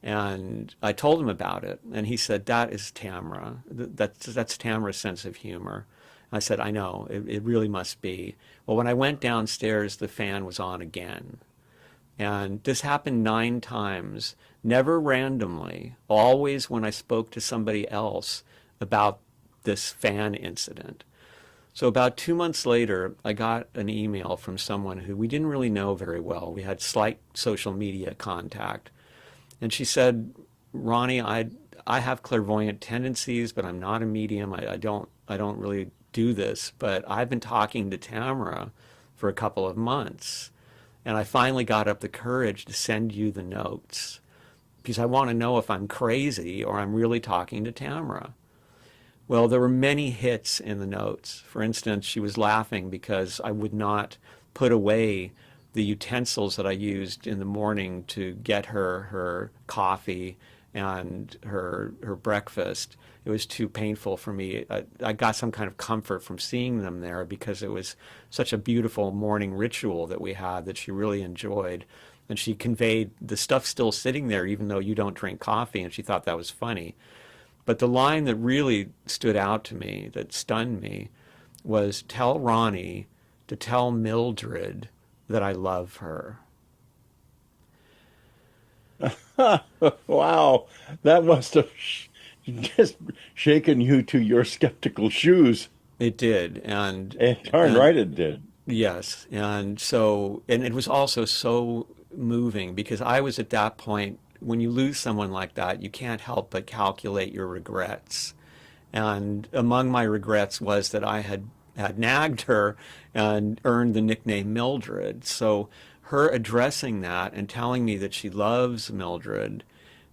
S2: and I told him about it, and he said, "That is Tamara. That's Tamara's sense of humor." I said, "I know. It really must be." Well, when I went downstairs, the fan was on again. And this happened 9 times, never randomly, always when I spoke to somebody else about this fan incident. So about 2 months later, I got an email from someone who we didn't really know very well. We had slight social media contact. And she said, Ronnie, I have clairvoyant tendencies, but I'm not a medium. I don't really do this. But I've been talking to Tamara for a couple of months. And I finally got up the courage to send you the notes because I want to know if I'm crazy or I'm really talking to Tamara. Well, there were many hits in the notes. For instance, she was laughing because I would not put away the utensils that I used in the morning to get her coffee and her breakfast. It was too painful for me. I got some kind of comfort from seeing them there because it was such a beautiful morning ritual that we had that she really enjoyed. And she conveyed the stuff still sitting there, even though you don't drink coffee, and she thought that was funny. But the line that really stood out to me, that stunned me, was tell Ronnie to tell Mildred that I love her.
S1: Wow, that must have just shaken you to your skeptical shoes.
S2: It did, and
S1: And darn
S2: and
S1: right it did.
S2: yes, and it was also so moving because I was at that point when you lose someone like that, you can't help but calculate your regrets. And among my regrets was that I had nagged her and earned the nickname Mildred. So her addressing that and telling me that she loves Mildred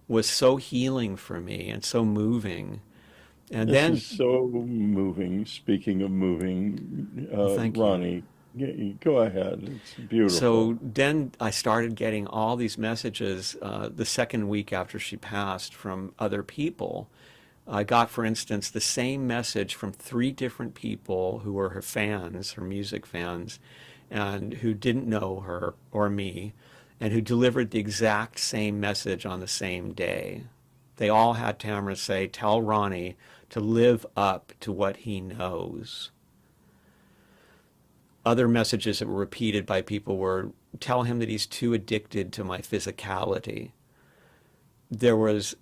S2: was so healing for me and so moving. And
S1: This
S2: then,
S1: is so moving. Speaking of moving,
S2: well, thank you.
S1: Ronnie, go ahead. It's beautiful.
S2: So then I started getting all these messages the second week after she passed from other people. I got, for instance, the same message from three different people who were her fans, her music fans, and who didn't know her or me, and who delivered the exact same message on the same day. They all had Tamara say, tell Ronnie to live up to what he knows. Other messages that were repeated by people were, tell him that he's too addicted to my physicality. There was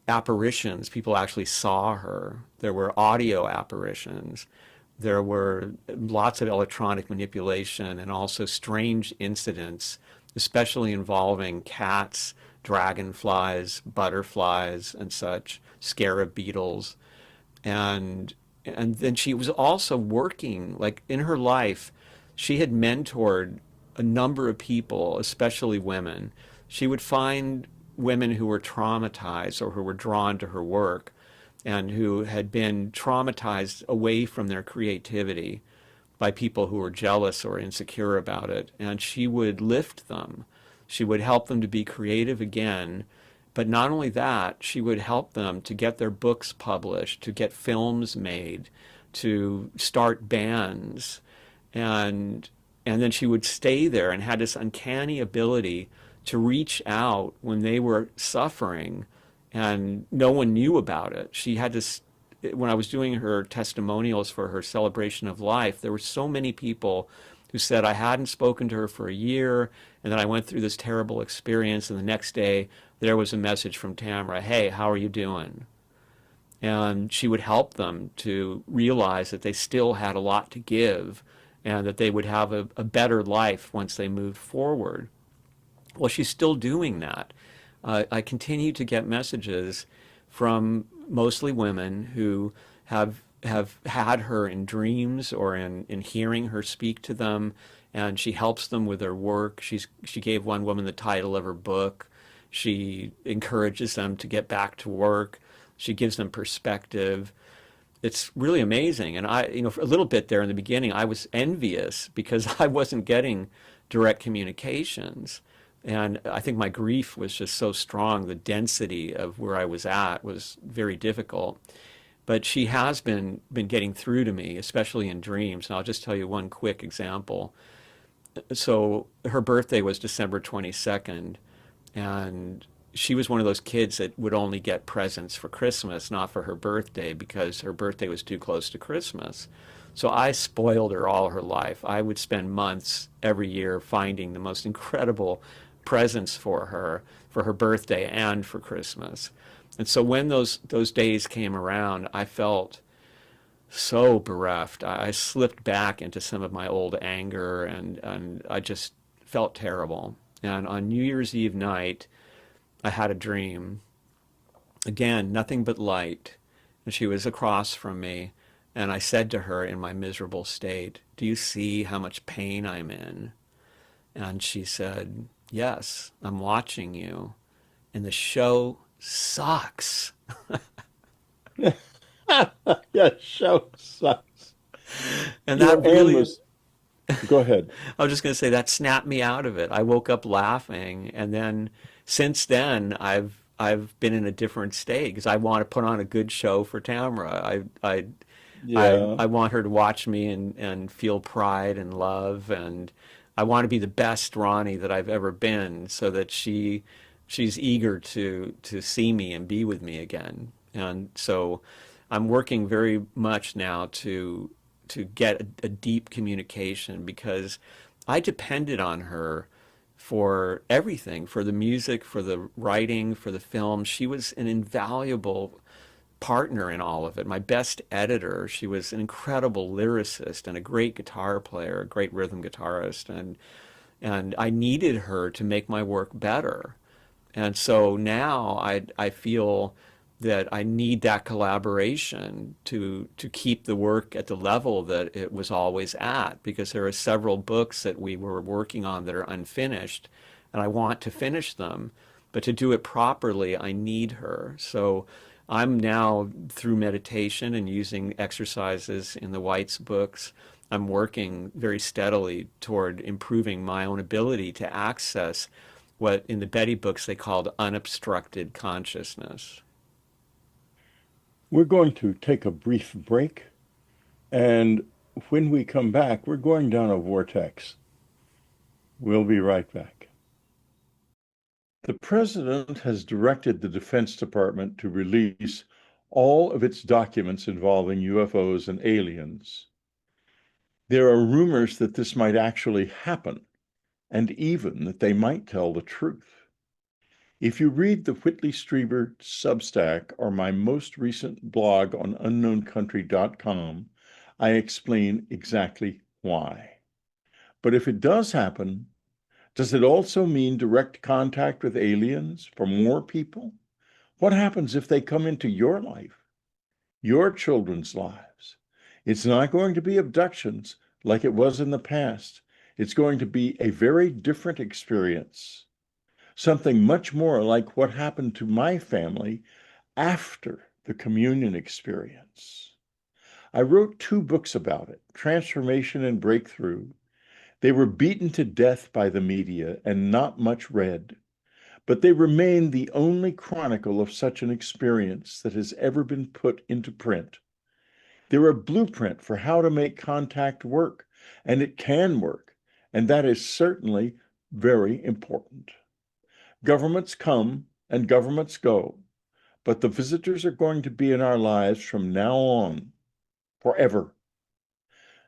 S2: apparitions. People actually saw her. There were audio apparitions. There were lots of electronic manipulation and also strange incidents, especially involving cats, dragonflies, butterflies, and such, scarab beetles. And and then she was also working, like in her life, she had mentored a number of people, especially women. She would find women who were traumatized or who were drawn to her work and who had been traumatized away from their creativity by people who were jealous or insecure about it. And she would lift them. She would help them to be creative again. But not only that, she would help them to get their books published, to get films made, to start bands. And and then she would stay there and had this uncanny ability to reach out when they were suffering and no one knew about it. She had this, when I was doing her testimonials for her celebration of life, there were so many people who said I hadn't spoken to her for a year and then I went through this terrible experience and the next day there was a message from Tamara, hey, how are you doing? And she would help them to realize that they still had a lot to give and that they would have a better life once they moved forward. Well, she's still doing that. I continue to get messages from mostly women who have had her in dreams or in hearing her speak to them, and she helps them with their work. She gave one woman the title of her book. She encourages them to get back to work. She gives them perspective. It's really amazing. And for a little bit there in the beginning, I was envious because I wasn't getting direct communications. And I think my grief was just so strong. The density of where I was at was very difficult. But she has been getting through to me, especially in dreams. And I'll just tell you one quick example. So her birthday was December 22nd, and she was one of those kids that would only get presents for Christmas, not for her birthday, because her birthday was too close to Christmas. So I spoiled her all her life. I would spend months every year finding the most incredible presents for her birthday and for Christmas. And so when those days came around, I felt so bereft. I slipped back into some of my old anger, and I just felt terrible. And on New Year's Eve night, I had a dream. Again, nothing but light. And she was across from me. And I said to her in my miserable state, "Do you see how much pain I'm in?" And she said, "Yes, I'm watching you. And the show sucks."
S1: Yeah, show sucks.
S2: And
S1: Your
S2: that really,
S1: analyst, go ahead.
S2: I was just going to say that snapped me out of it. I woke up laughing, and then since then I've been in a different state because I want to put on a good show for Tamara.
S1: Yeah.
S2: I want her to watch me and feel pride and love, and I want to be the best Ronnie that I've ever been, so that she's eager to see me and be with me again. And so I'm working very much now to get a deep communication, because I depended on her for everything, for the music, for the writing, for the film. She was an invaluable partner in all of it. My best editor. She was an incredible lyricist and a great guitar player, a great rhythm guitarist, and I needed her to make my work better. And so now I feel that I need that collaboration to keep the work at the level that it was always at, because there are several books that we were working on that are unfinished, and I want to finish them, but to do it properly, I need her. So I'm now, through meditation and using exercises in the White's books, I'm working very steadily toward improving my own ability to access what in the Betty books they called unobstructed consciousness.
S1: We're going to take a brief break, and when we come back, we're going down a vortex. We'll be right back. The president has directed the Defense Department to release all of its documents involving UFOs and aliens. There are rumors that this might actually happen, and even that they might tell the truth. If you read the Whitley Strieber Substack or my most recent blog on unknowncountry.com, I explain exactly why. But if it does happen, does it also mean direct contact with aliens for more people? What happens if they come into your life, your children's lives? It's not going to be abductions like it was in the past. It's going to be a very different experience, something much more like what happened to my family after the communion experience. I wrote 2 books about it, Transformation and Breakthrough. They were beaten to death by the media and not much read, but they remain the only chronicle of such an experience that has ever been put into print. They're a blueprint for how to make contact work, and it can work, and that is certainly very important. Governments come and governments go, but the visitors are going to be in our lives from now on, forever.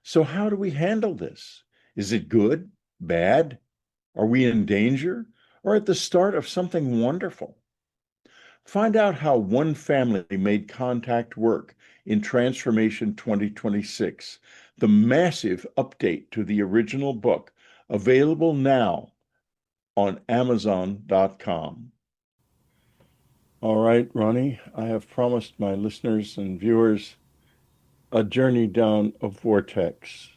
S1: So how do we handle this? Is it good? Bad? Are we in danger? Or at the start of something wonderful? Find out how one family made contact work in Transformation 2026, the massive update to the original book, available now on Amazon.com. All right, Ronnie, I have promised my listeners and viewers a journey down a vortex.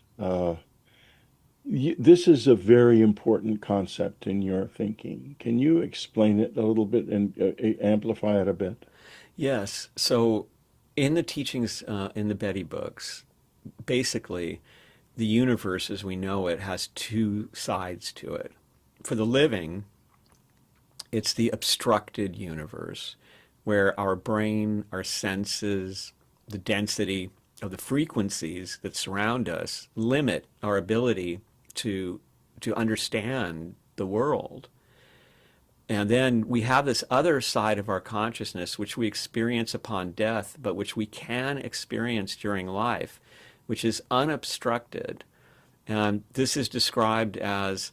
S1: This is a very important concept in your thinking. Can you explain it a little bit and amplify it a bit?
S2: Yes. So in the teachings in the Betty books, basically, the universe as we know it has two sides to it. For the living, it's the obstructed universe, where our brain, our senses, the density of the frequencies that surround us limit our ability to understand the world. And then we have this other side of our consciousness, which we experience upon death, but which we can experience during life, which is unobstructed. And this is described as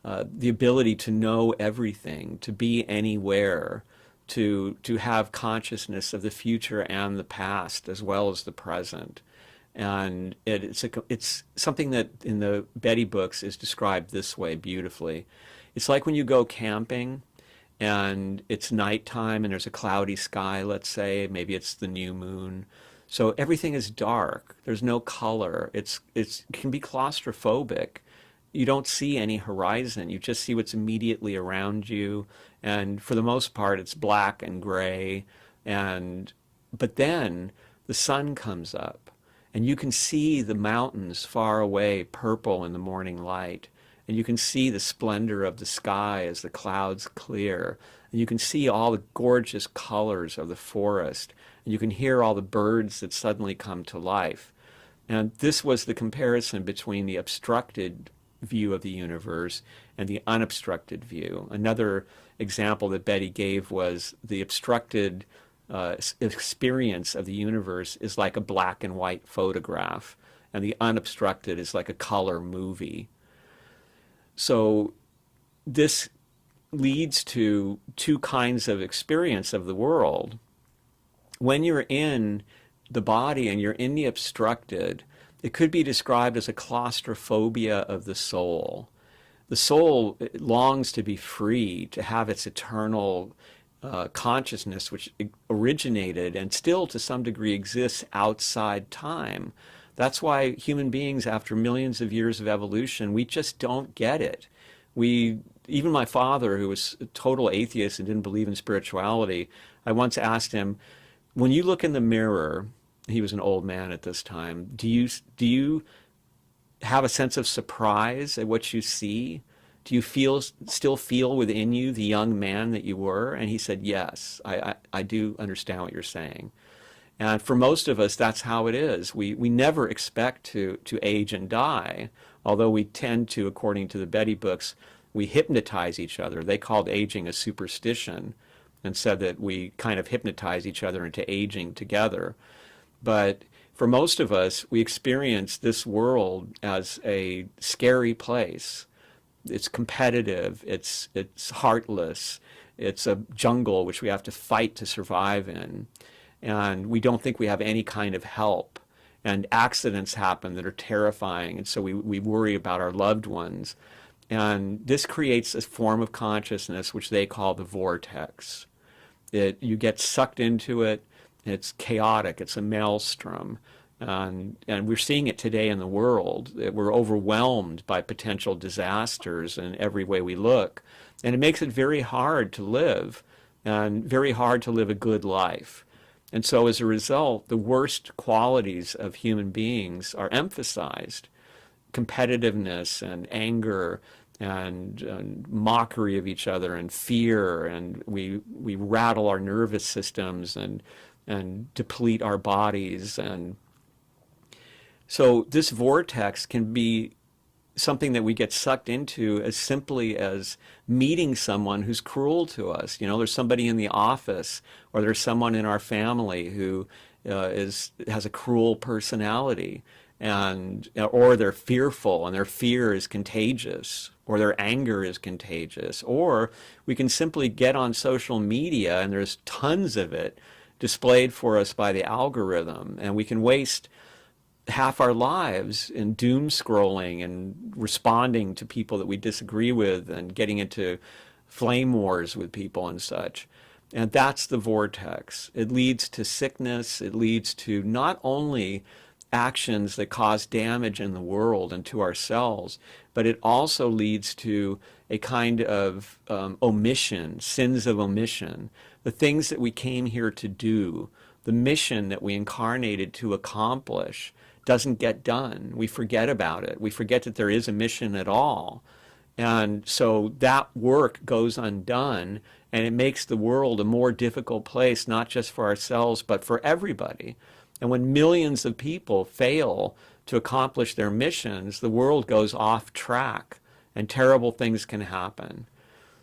S2: the ability to know everything, to be anywhere, to have consciousness of the future and the past as well as the present. And it's something that in the Betty books is described this way beautifully. It's like when you go camping and it's nighttime and there's a cloudy sky, let's say, maybe it's the new moon. So everything is dark. There's no color. It can be claustrophobic. You don't see any horizon. You just see what's immediately around you. And for the most part, it's black and gray. But then the sun comes up and you can see the mountains far away, purple in the morning light. And you can see the splendor of the sky as the clouds clear. And you can see all the gorgeous colors of the forest. And you can hear all the birds that suddenly come to life. And this was the comparison between the obstructed view of the universe and the unobstructed view. Another example that Betty gave was the obstructed experience of the universe is like a black and white photograph, and the unobstructed is like a color movie. So this leads to two kinds of experience of the world. When you're in the body and you're in the obstructed, it could be described as a claustrophobia of the soul. The soul longs to be free, to have its eternal consciousness, which originated and still to some degree exists outside time. That's why human beings, after millions of years of evolution, we just don't get it. Even my father, who was a total atheist and didn't believe in spirituality, I once asked him, when you look in the mirror, he was an old man at this time, do you have a sense of surprise at what you see? Do you still feel within you the young man that you were? And he said, yes, I do understand what you're saying. And for most of us, that's how it is. We never expect to age and die, although we tend to, according to the Betty books, we hypnotize each other. They called aging a superstition and said that we kind of hypnotize each other into aging together. But for most of us, we experience this world as a scary place. It's competitive, it's heartless, it's a jungle which we have to fight to survive in. And we don't think we have any kind of help. And accidents happen that are terrifying, and so we worry about our loved ones. And this creates a form of consciousness which they call the vortex. You get sucked into it, it's chaotic, it's a maelstrom. And we're seeing it today in the world. We're overwhelmed by potential disasters in every way we look. And it makes it very hard to live, and very hard to live a good life. And so as a result, the worst qualities of human beings are emphasized. Competitiveness and anger and mockery of each other and fear, and we rattle our nervous systems and deplete our bodies. And so this vortex can be something that we get sucked into as simply as meeting someone who's cruel to us. You know, there's somebody in the office, or there's someone in our family who has a cruel personality, or they're fearful and their fear is contagious, or their anger is contagious. Or we can simply get on social media, and there's tons of it displayed for us by the algorithm, and we can waste half our lives in doom scrolling and responding to people that we disagree with and getting into flame wars with people and such. And that's the vortex. It leads to sickness. It leads to not only actions that cause damage in the world and to ourselves, but it also leads to a kind of omission, sins of omission, the things that we came here to do, the mission that we incarnated to accomplish doesn't get done. We forget about it. We forget that there is a mission at all. And so that work goes undone, and it makes the world a more difficult place, not just for ourselves, but for everybody. And when millions of people fail to accomplish their missions, the world goes off track, and terrible things can happen.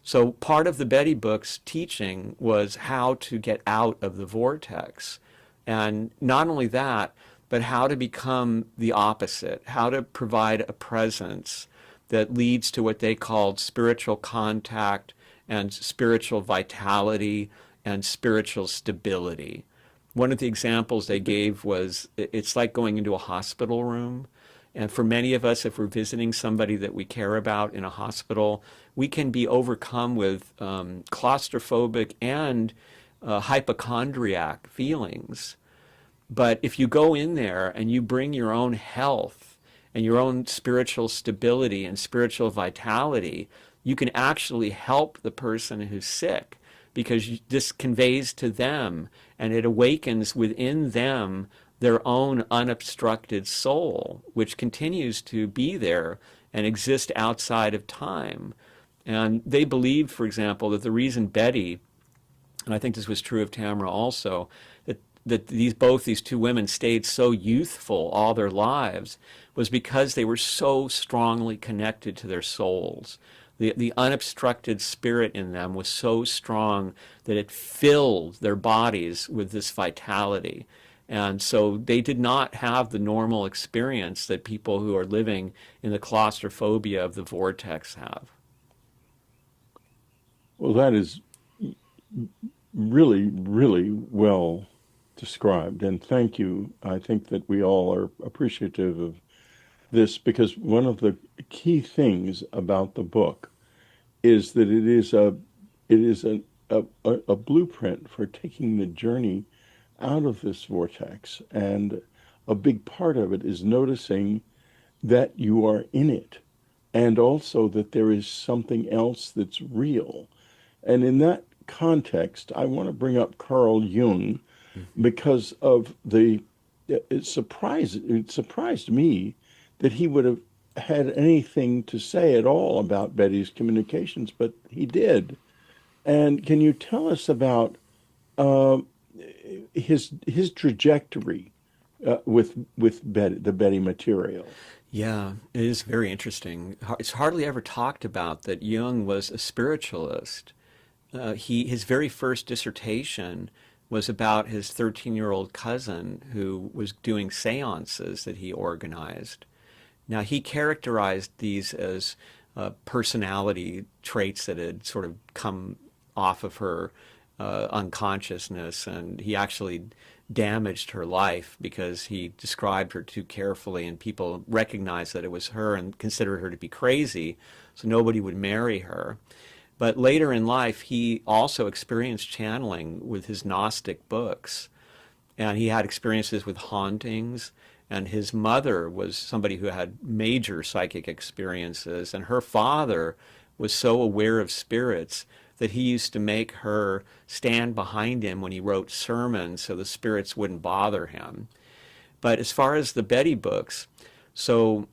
S2: So part of the Betty book's teaching was how to get out of the vortex. And not only that, but how to become the opposite, how to provide a presence that leads to what they called spiritual contact and spiritual vitality and spiritual stability. One of the examples they gave was it's like going into a hospital room. And for many of us, if we're visiting somebody that we care about in a hospital, we can be overcome with claustrophobic and hypochondriac feelings. But if you go in there and you bring your own health and your own spiritual stability and spiritual vitality, you can actually help the person who's sick, because this conveys to them and it awakens within them their own unobstructed soul, which continues to be there and exist outside of time. And they believed, for example, that the reason Betty, and I think this was true of Tamara also, that these two women stayed so youthful all their lives was because they were so strongly connected to their souls. The unobstructed spirit in them was so strong that it filled their bodies with this vitality. And so they did not have the normal experience that people who are living in the claustrophobia of the vortex have.
S1: Well, that is really, really well described. And thank you. I think that we all are appreciative of this, because one of the key things about the book is that it is a blueprint for taking the journey out of this vortex. And a big part of it is noticing that you are in it, and also that there is something else that's real. And in that context, I want to bring up Carl Jung, because of it surprised me that he would have had anything to say at all about Betty's communications, but he did. And can you tell us about uh, his trajectory with Betty, the Betty material?
S2: Yeah, it is very interesting. It's hardly ever talked about that Jung was a spiritualist. His very first dissertation was about his 13-year-old cousin who was doing seances that he organized. Now, he characterized these as personality traits that had sort of come off of her unconsciousness, and he actually damaged her life because he described her too carefully, and people recognized that it was her and considered her to be crazy, so nobody would marry her. But later in life, he also experienced channeling with his Gnostic books, and he had experiences with hauntings. And his mother was somebody who had major psychic experiences, and her father was so aware of spirits that he used to make her stand behind him when he wrote sermons so the spirits wouldn't bother him. But as far as the Betty books, so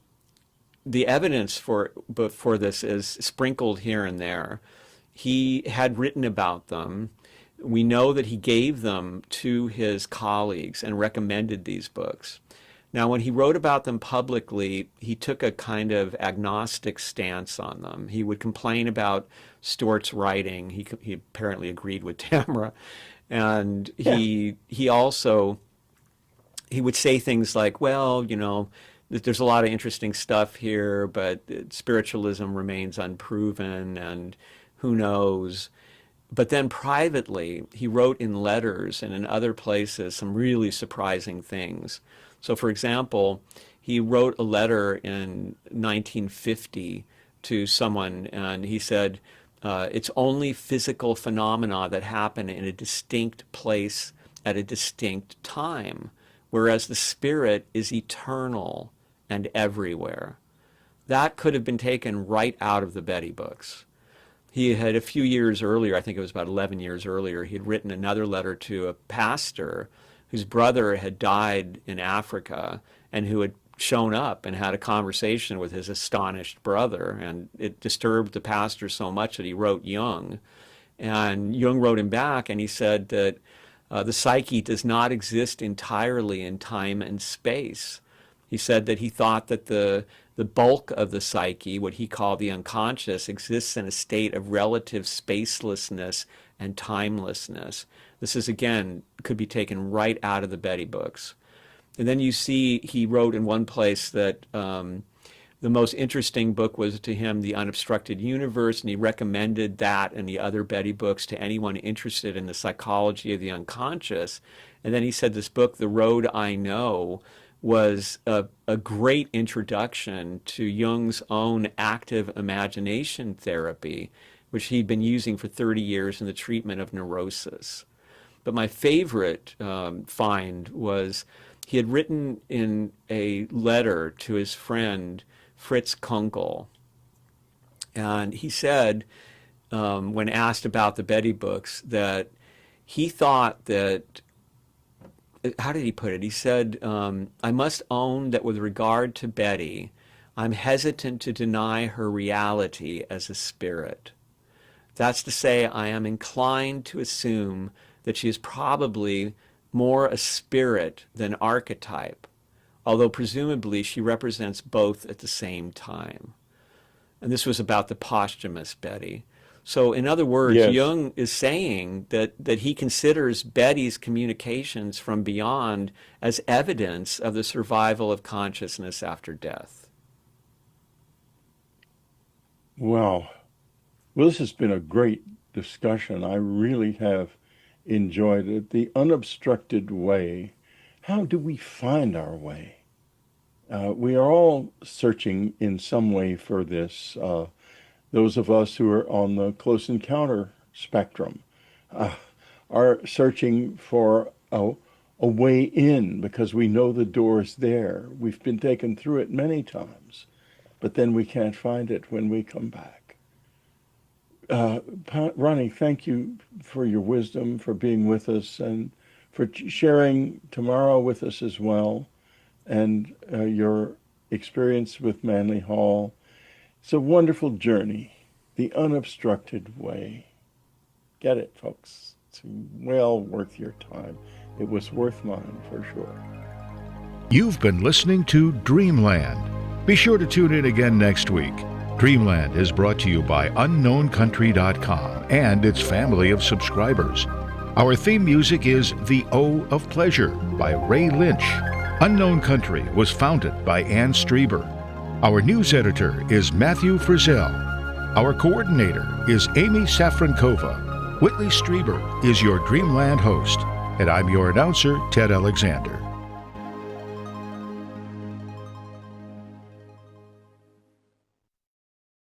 S2: the evidence for this is sprinkled here and there. He had written about them. We know that he gave them to his colleagues and recommended these books. Now, when he wrote about them publicly, he took a kind of agnostic stance on them. He would complain about Stuart's writing. He apparently agreed with Tamara. And
S1: Yeah.
S2: he also, he would say things like, well, there's a lot of interesting stuff here, but spiritualism remains unproven, and who knows. But then privately, he wrote in letters and in other places some really surprising things. So, for example, he wrote a letter in 1950 to someone, and he said, it's only physical phenomena that happen in a distinct place at a distinct time, whereas the spirit is eternal and everywhere. That could have been taken right out of the Betty books. He had a few years earlier, I think it was about 11 years earlier, he had written another letter to a pastor whose brother had died in Africa and who had shown up and had a conversation with his astonished brother. And it disturbed the pastor so much that he wrote Jung. And Jung wrote him back, and he said that the psyche does not exist entirely in time and space. He said that he thought that the bulk of the psyche, what he called the unconscious, exists in a state of relative spacelessness and timelessness. This is, again, could be taken right out of the Betty books. And then you see he wrote in one place that the most interesting book was to him The Unobstructed Universe, and he recommended that and the other Betty books to anyone interested in the psychology of the unconscious. And then he said this book, The Road I Know, was a great introduction to Jung's own active imagination therapy, which he'd been using for 30 years in the treatment of neurosis. But my favorite find was he had written in a letter to his friend Fritz Kunkel, and he said, when asked about the Betty books, that he thought that, how did he put it? He said, I must own that with regard to Betty, I'm hesitant to deny her reality as a spirit. That's to say, I am inclined to assume that she is probably more a spirit than archetype, although presumably she represents both at the same time. And this was about the posthumous Betty. So in other words,
S1: Yes.
S2: Jung is saying that he considers Betty's communications from beyond as evidence of the survival of consciousness after death.
S1: Wow. Well, this has been a great discussion. I really have enjoyed it. The unobstructed way. How do we find our way? We are all searching in some way for this. Those of us who are on the close encounter spectrum are searching for a way in because we know the door's there. We've been taken through it many times, but then we can't find it when we come back. Ronnie, thank you for your wisdom, for being with us, and for sharing tomorrow with us as well, and your experience with Manly Hall. It's a wonderful journey, the unobstructed way. Get it, folks. It's well worth your time. It was worth mine for sure.
S3: You've been listening to Dreamland. Be sure to tune in again next week. Dreamland is brought to you by UnknownCountry.com and its family of subscribers. Our theme music is The O of Pleasure by Ray Lynch. Unknown Country was founded by Ann Strieber. Our news editor is Matthew Frizzell. Our coordinator is Amy Safrankova. Whitley Strieber is your Dreamland host, and I'm your announcer, Ted Alexander.